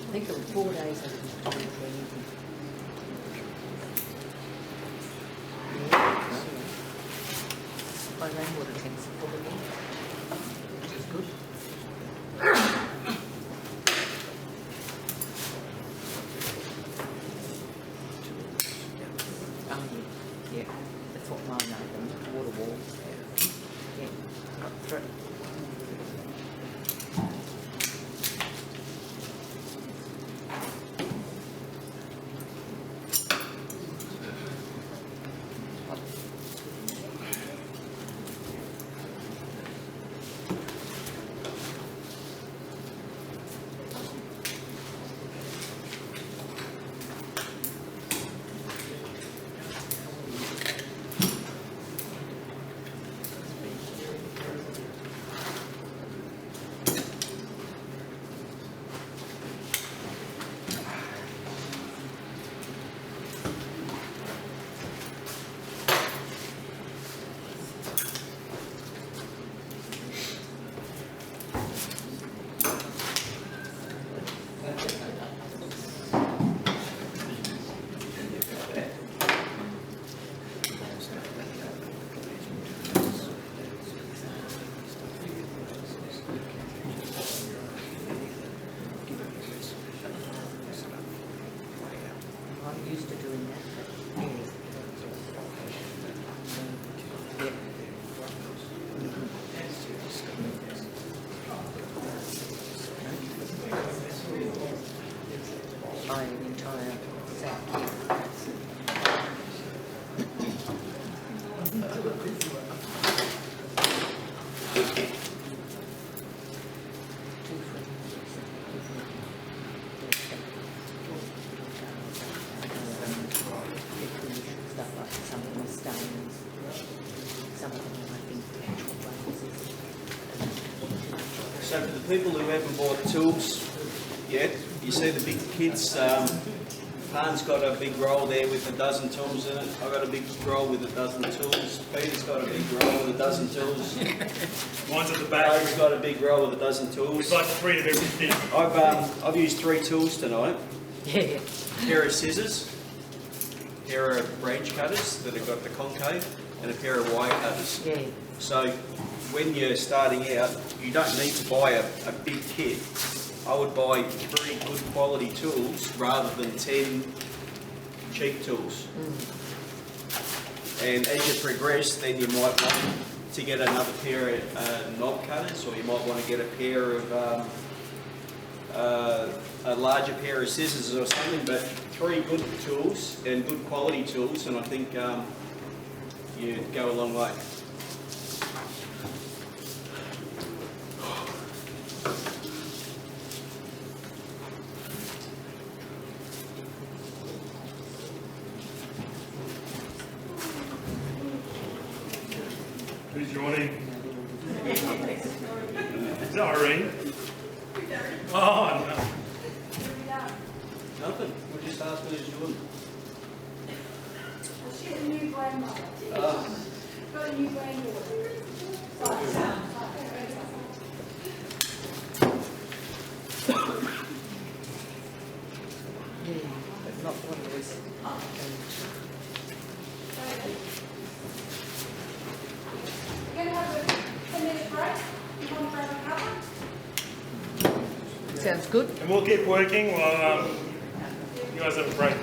I think there were 4 days I didn't do anything. My rainwater tanks are full again, which is good. Yeah, that's what mine are, water wall. Yeah, got 3. used to doing that. But, yeah. Buy an entire sack. So for the people who haven't bought tools yet, you see the big kits. Han's got a big roll there with a dozen tools in it. I've got a big roll with a dozen tools. Peter's got a big roll with a dozen tools. Mine's at the back. Dave's got a big roll with a dozen tools. It's like 3 of everything. I've used 3 tools tonight. Yeah. A pair of scissors, a pair of branch cutters that have got the concave, and a pair of wire cutters. Yeah. So when you're starting out, you don't need to buy a big kit. I would buy 3 good quality tools rather than 10 cheap tools. And as you progress, then you might want to get another pair of knob cutters, or you might want to get a pair of a larger pair of scissors or something. But 3 good tools and good quality tools, and I think you'd go a long way. Who's joining? Is that Irene? Oh, no. Nothing. We just asked who's doing. She's a new grandmother. Oh. Got a new granddaughter. Yeah, but not one of those. We're going to have a 10-minute break. You want to grab a cuppa? Sounds good. And we'll keep working while you guys have a break.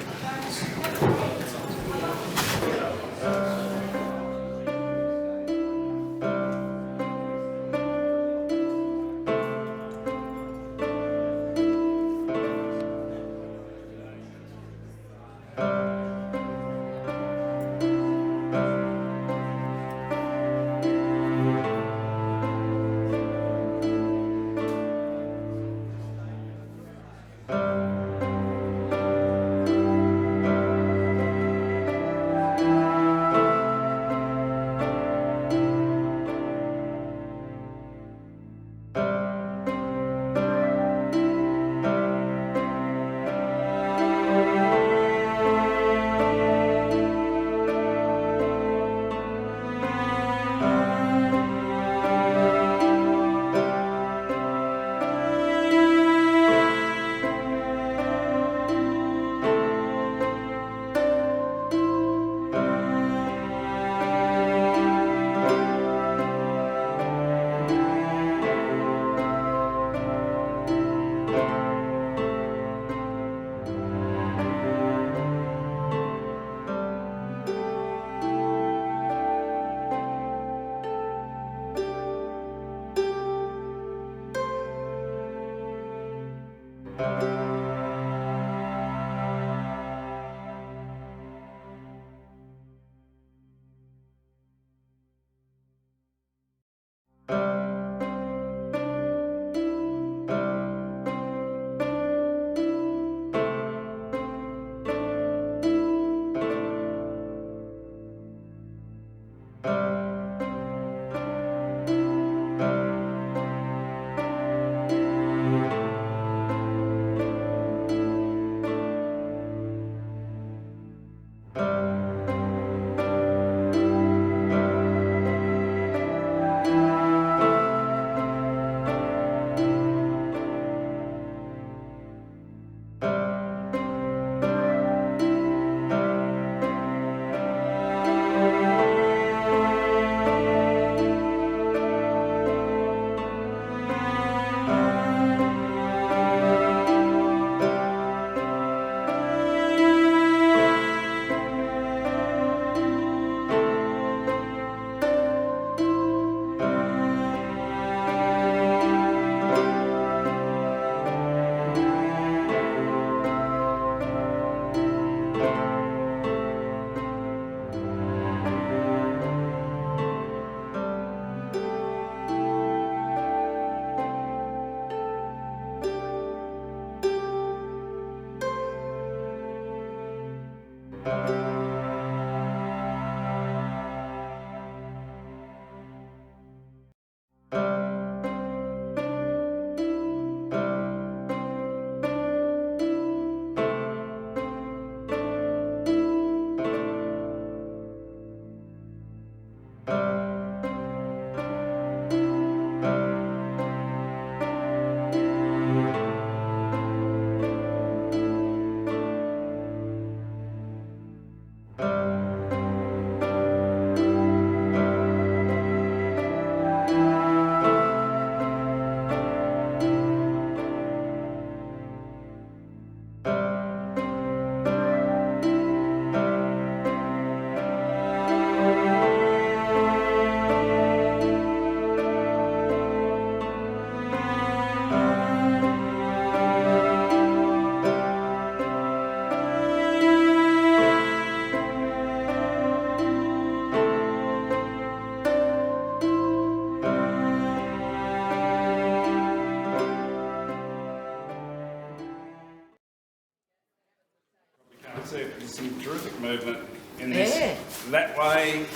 See, there's some terrific movement in this. Yeah. That way,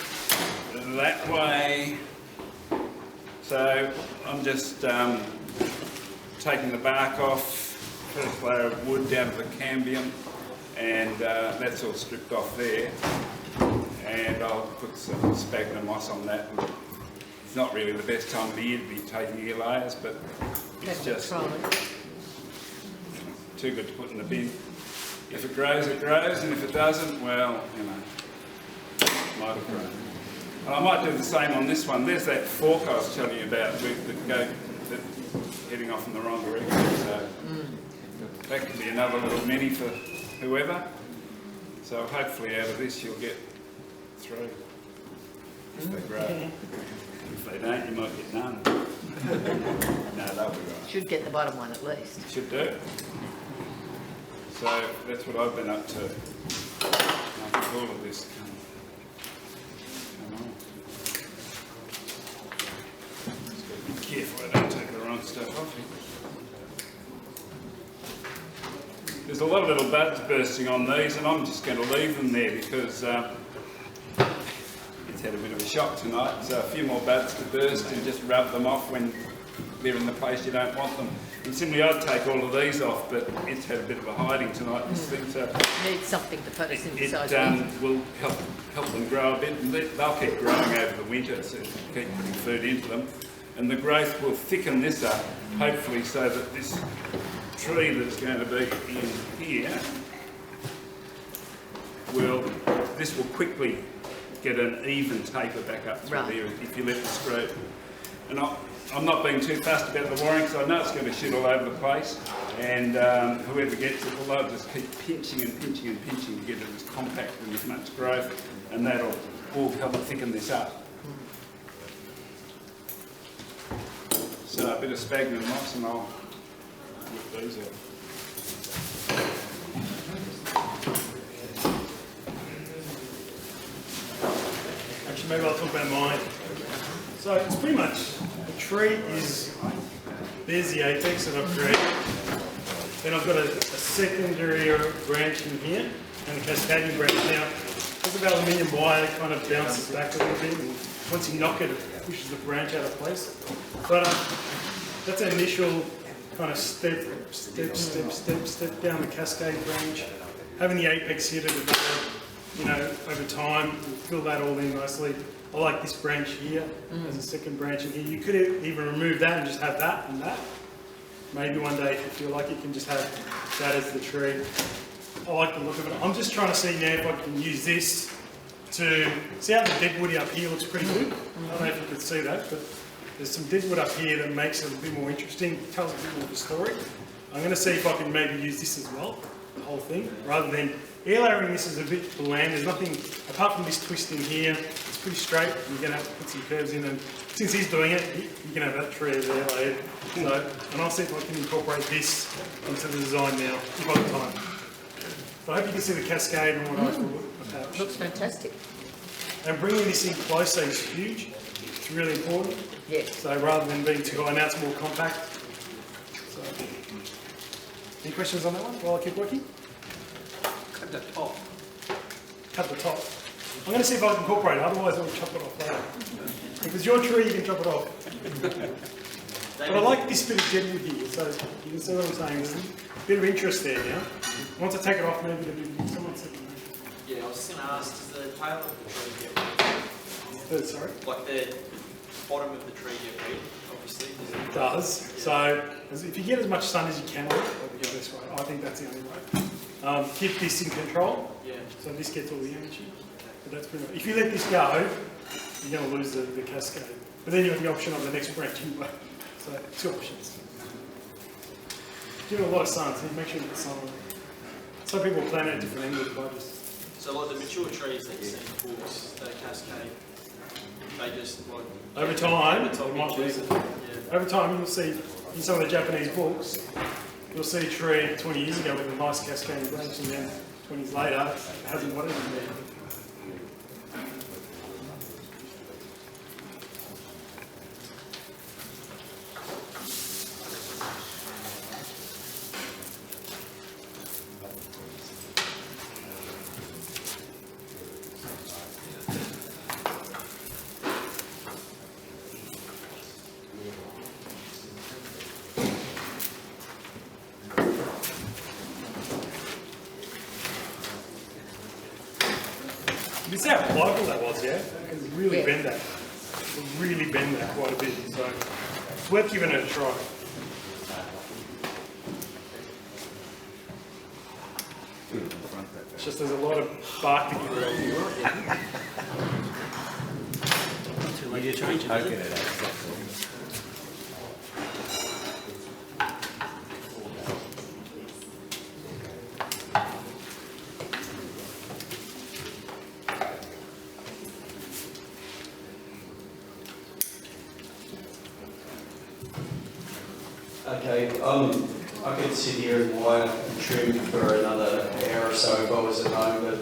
that way. So I'm just taking the bark off, first layer of wood down to the cambium, and that's all stripped off there. And I'll put some sphagnum moss on that. It's not really the best time of the year to be taking ear layers, but it's just too good to put in the bin. If it grows, and if it doesn't, well, you know, it might have grown. And I might do the same on this one. There's that fork I was telling you about that's heading off in the wrong direction. So that could be another little mini for whoever. So hopefully out of this you'll get 3 if they grow. If they don't, you might get none. No, they'll be right. Should get the bottom one at least. Should do. So that's what I've been up to. I think all of this come on. Just got to be careful I don't take the wrong stuff off here. There's a lot of little buds bursting on these, and I'm just going to leave them there because it's had a bit of a shock tonight. So a few more buds to burst and just rub them off when they're in the place you don't want them. And simply I'd take all of these off, but it's had a bit of a hiding tonight, this thing, so Needs something to photosynthesize it will help them grow a bit, and they'll keep growing over the winter, so keep putting food into them. And the growth will thicken this up, hopefully, so that this tree that's going to be in here this will quickly get an even taper back up through there if you let this grow. And I'm not being too fussed about the wiring because I know it's going to shoot all over the place, and whoever gets it, well, they'll just keep pinching and pinching and pinching to get it as compact and as much growth, and that'll all help thicken this up. So a bit of sphagnum moss and I'll whip these out. Actually, maybe I'll talk about mine. So it's pretty much, the tree is, there's the apex that I've created. Then I've got a secondary branch in here and a cascading branch. Now, because of aluminium wire, it kind of bounces back a little bit, and once you knock it, it pushes the branch out of place. But that's an initial kind of step down the cascade branch. Having the apex here to develop, you know, over time, fill that all in nicely. I like this branch here as a second branch in here. You could even remove that and just have that and that. Maybe one day, if you feel like you can just have that as the tree. I like the look of it. I'm just trying to see now if I can use this to, see how the deadwood up here looks pretty good? I don't know if you can see that, but there's some deadwood up here that makes it a bit more interesting, tells a bit more of a story. I'm going to see if I can maybe use this as well, the whole thing, rather than air layering. This is a bit bland. There's nothing, apart from this twist in here, it's pretty straight. You're going to have to put some curves in, and since he's doing it, you can have that tree there layered. So, and I'll see if I can incorporate this into the design now, if I have time. So I hope you can see the cascade and what I thought. Looks fantastic. And bringing this in closer is huge. It's really important. Yes. So rather than being too high, now it's more compact. So, any questions on that one while I keep working? At the top, cut the top. I'm going to see if I can incorporate it, otherwise I'll chop it off later. If it's your tree, you can chop it off. But I like this bit of deadwood here, so you can see what I'm saying. There's a bit of interest there now. Once I take it off, maybe it'll be someone said. Yeah, I was just going to ask, does the tail of the tree get red? Sorry? Like the bottom of the tree get red, obviously? It does. Yeah. So if you get as much sun as you can, that'll be the best way. I think that's the only way. Keep this in control. Yeah. So this gets all the energy. But that's pretty much. If you let this go, you're going to lose the cascade. But then you have the option on the next branch anyway. So 2 options. Give it a lot of sun, so you make sure you get sun on it. Some people plan at different angles, but I just... So like the mature trees that you see in the books, they cascade, they just like... Over time, you might lose it. Yeah. Over time, you'll see in some of the Japanese books, you'll see a tree 20 years ago with a nice cascading branch, and then 20 years later, it hasn't got anything there. You see how pliable that was, yeah? Because it really bend that. It really bend that quite a bit. So it's worth giving it a try. It's just there's a lot of bark to get rid of here. Too late to change it, is it? Okay, I could sit here and wire and trim for another hour or so if I was at home, but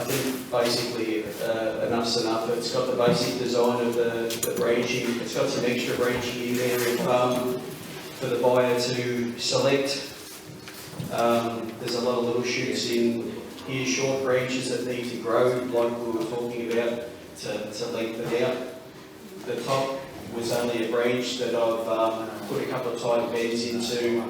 I think basically enough's enough. It's got the basic design of the branching. It's got some extra branching in there for the buyer to select. There's a lot of little shoots in here, short branches that need to grow, like we were talking about, to lengthen out. The top was only a branch that I've put a couple of tight bends into.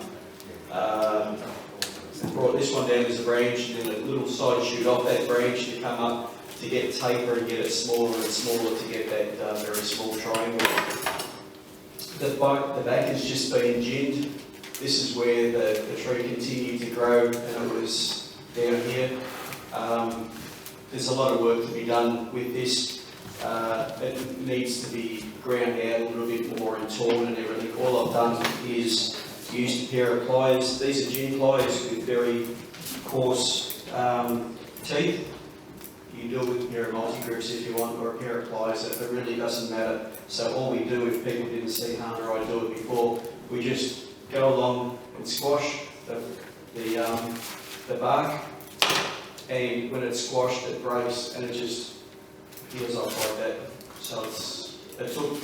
Brought this one down as a branch and then a little side shoot off that branch to come up to get taper and get it smaller and smaller to get that very small triangle. The back has just been ginned. This is where the tree continued to grow, and it was down here. There's a lot of work to be done with this. It needs to be ground out a little bit more and torn and everything. All I've done is used a pair of pliers. These are gin pliers with very coarse teeth. You can do it with a pair of multi-grips if you want, or a pair of pliers. It really doesn't matter. So all we do, if people didn't see Hanh or I do it before, we just go along and squash the bark, and when it's squashed it breaks and it just peels off like that. So it took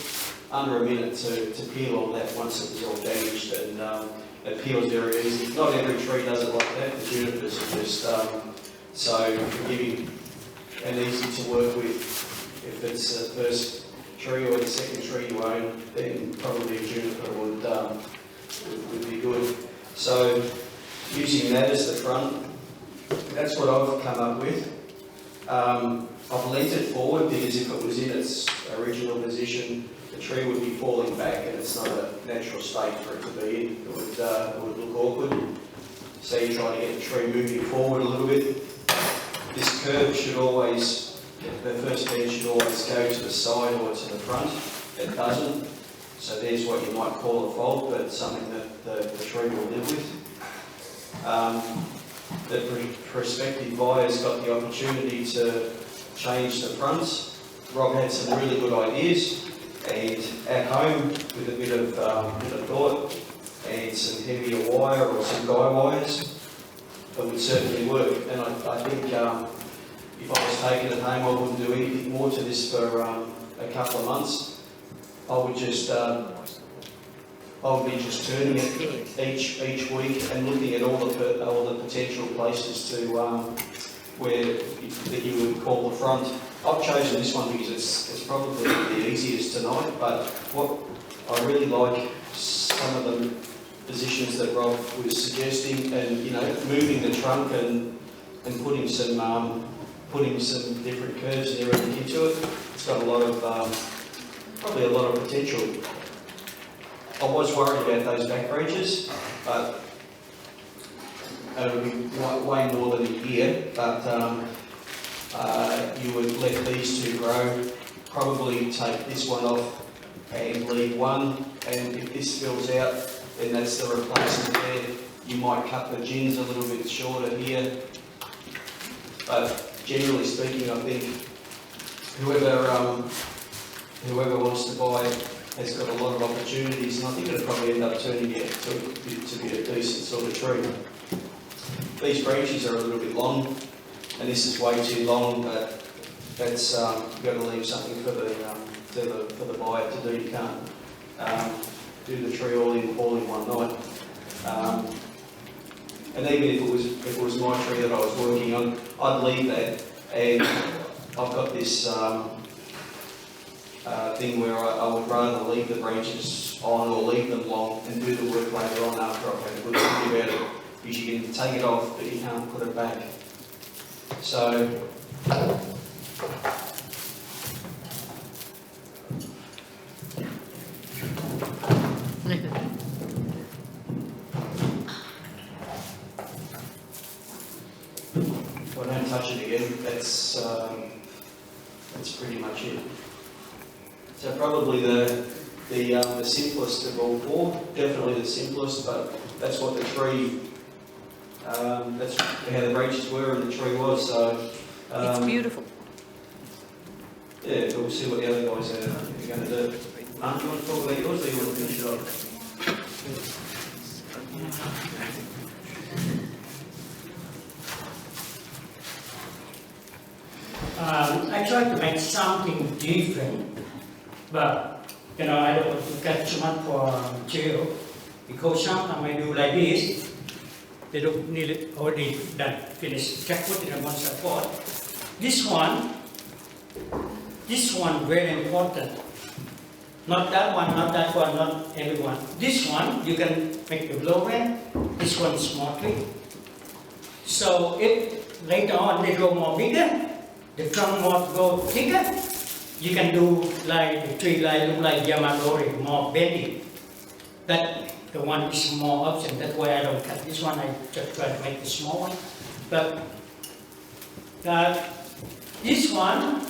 under a minute to peel all that once it was all damaged, and it peels very easy. Not every tree does it like that. The junipers are just so forgiving and easy to work with. If it's the first tree or the second tree you own, then probably a juniper would be good. So using that as the front, that's what I've come up with. I've leant it forward because if it was in its original position, the tree would be falling back and it's not a natural state for it to be in. It would look awkward. So you try to get the tree moving forward a little bit. This curve should always, the first bend should always go to the side or to the front. It doesn't. So there's what you might call a fault, but it's something that the tree will live with. The prospective buyer's got the opportunity to change the fronts. Rob had some really good ideas, and at home with a bit of thought and some heavier wire or some guy wires, it would certainly work. And I think if I was taking it home, I wouldn't do anything more to this for a couple of months. I would be just turning it each week and looking at all the potential places to that you would call the front. I've chosen this one because it's probably the easiest tonight, but what I really like some of the positions that Rob was suggesting, and moving the trunk and putting some different curves and everything into it. It's got a lot of probably a lot of potential. I was worried about those back branches, but it would be way more than a year. But you would let these two grow, probably take this one off and leave one, and if this fills out, then that's the replacement there. You might cut the gins a little bit shorter here, but generally speaking, I think whoever wants to buy has got a lot of opportunities, and I think it'll probably end up turning out to be a decent sort of tree. These branches are a little bit long, and this is way too long, but that's you've got to leave something for the buyer to do. You can't do the tree all in one night. And even if it was my tree that I was working on, I'd leave that. And I've got this thing where I would rather leave the branches on or leave them long and do the work later on after I've had a good think about it, because you can take it off but you can't put it back. So if I don't touch it again, that's pretty much it. So probably the simplest of all four, definitely the simplest, but that's what the tree, that's how the branches were and the tree was. So It's beautiful. yeah, but we'll see what the other guys are going to do. Do you want to talk about yours, or you want to finish it off? I try to make something different, but I don't want to cut too much for material, because sometimes I do like this, they look nearly already done, finished, just put it in one support. This one very important. Not that one, not everyone. This one, you can make the blower, this one smartly. So if later on they grow more bigger, the trunk more go thicker, you can do like the tree like look like Yamadori, more bendy. That the one is more option. That's why I don't cut this one. I just try to make the small one. But this one,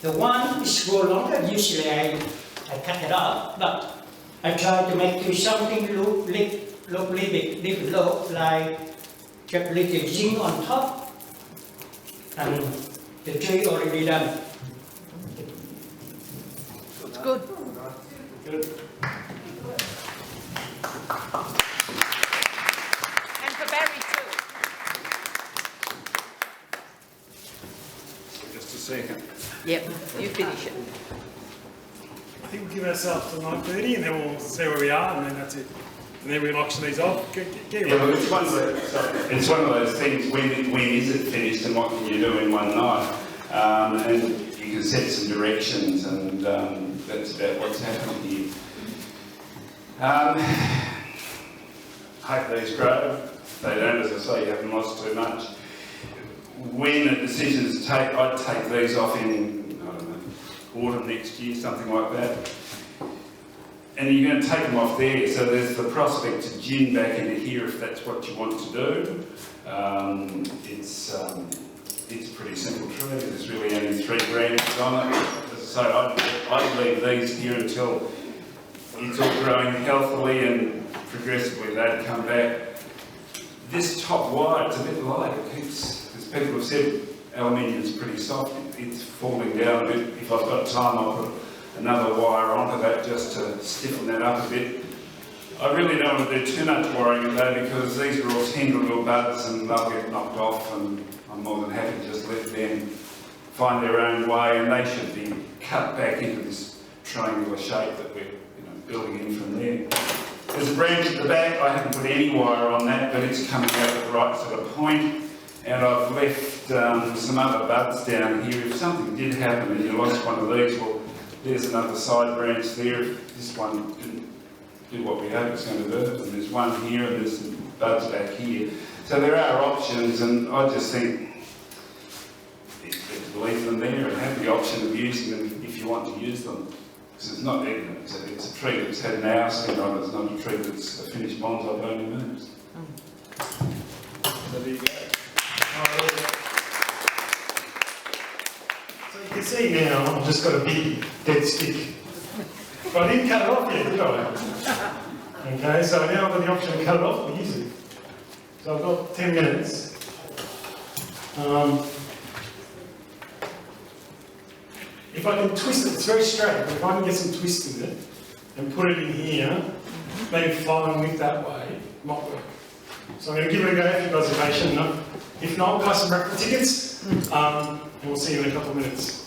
the one is grow longer. Usually I cut it off, but I try to make it something look little bit low, like just a little zinc on top, and the tree already done. It's good. Good. And for Barry too. Just a second. Yep, you finish it. I think we'll give ourselves till 9:30 and then we'll see where we are, and then that's it. And then we'll auction these off. Get Yeah, well, it's one of those things, when is it finished and what can you do in one night? And you can set some directions, and that's about what's happening here. Hope these grow. If they don't, as I say, you haven't lost too much. When a decision is taken, I'd take these off in, I don't know, autumn next year, something like that. And you're going to take them off there, so there's the prospect to gin back into here if that's what you want to do. It's a pretty simple tree. There's really only 3 branches on it. As I say, I'd leave these here until it's all growing healthily, and progressively they'd come back. This top wire, it's a bit light. It keeps, as people have said, aluminium is pretty soft. It's falling down a bit. If I've got time, I'll put another wire onto that just to stiffen that up a bit. I really don't want to do too much wiring though, because these are all tender little buds and they'll get knocked off, and I'm more than happy to just let them find their own way, and they should be cut back into this triangular shape that we're building in from there. There's a branch at the back. I haven't put any wire on that, but it's coming out at the right sort of point. And I've left some other buds down here. If something did happen and you lost one of these, well, there's another side branch there. If this one didn't do what we hope it's going to do, and there's one here and there's some buds back here. So there are options, and I just think leave them there and have the option of using them if you want to use them. Because it's not ignorant, it's a tree that's had an hour sitting on it, it's not a tree that's a finished bonsai by any means. So there you go. So you can see now, I've just got a big dead stick. But I didn't cut it off yet, did I? Okay, so now I've got the option to cut it off or use it. So I've got 10 minutes. If I can twist it, it's very straight, but if I can get some twist in it and put it in here, maybe flying with that way, it might work. So I'm going to give it a go if you guys are patient enough. If not, buy some raffle tickets, and we'll see you in a couple of minutes.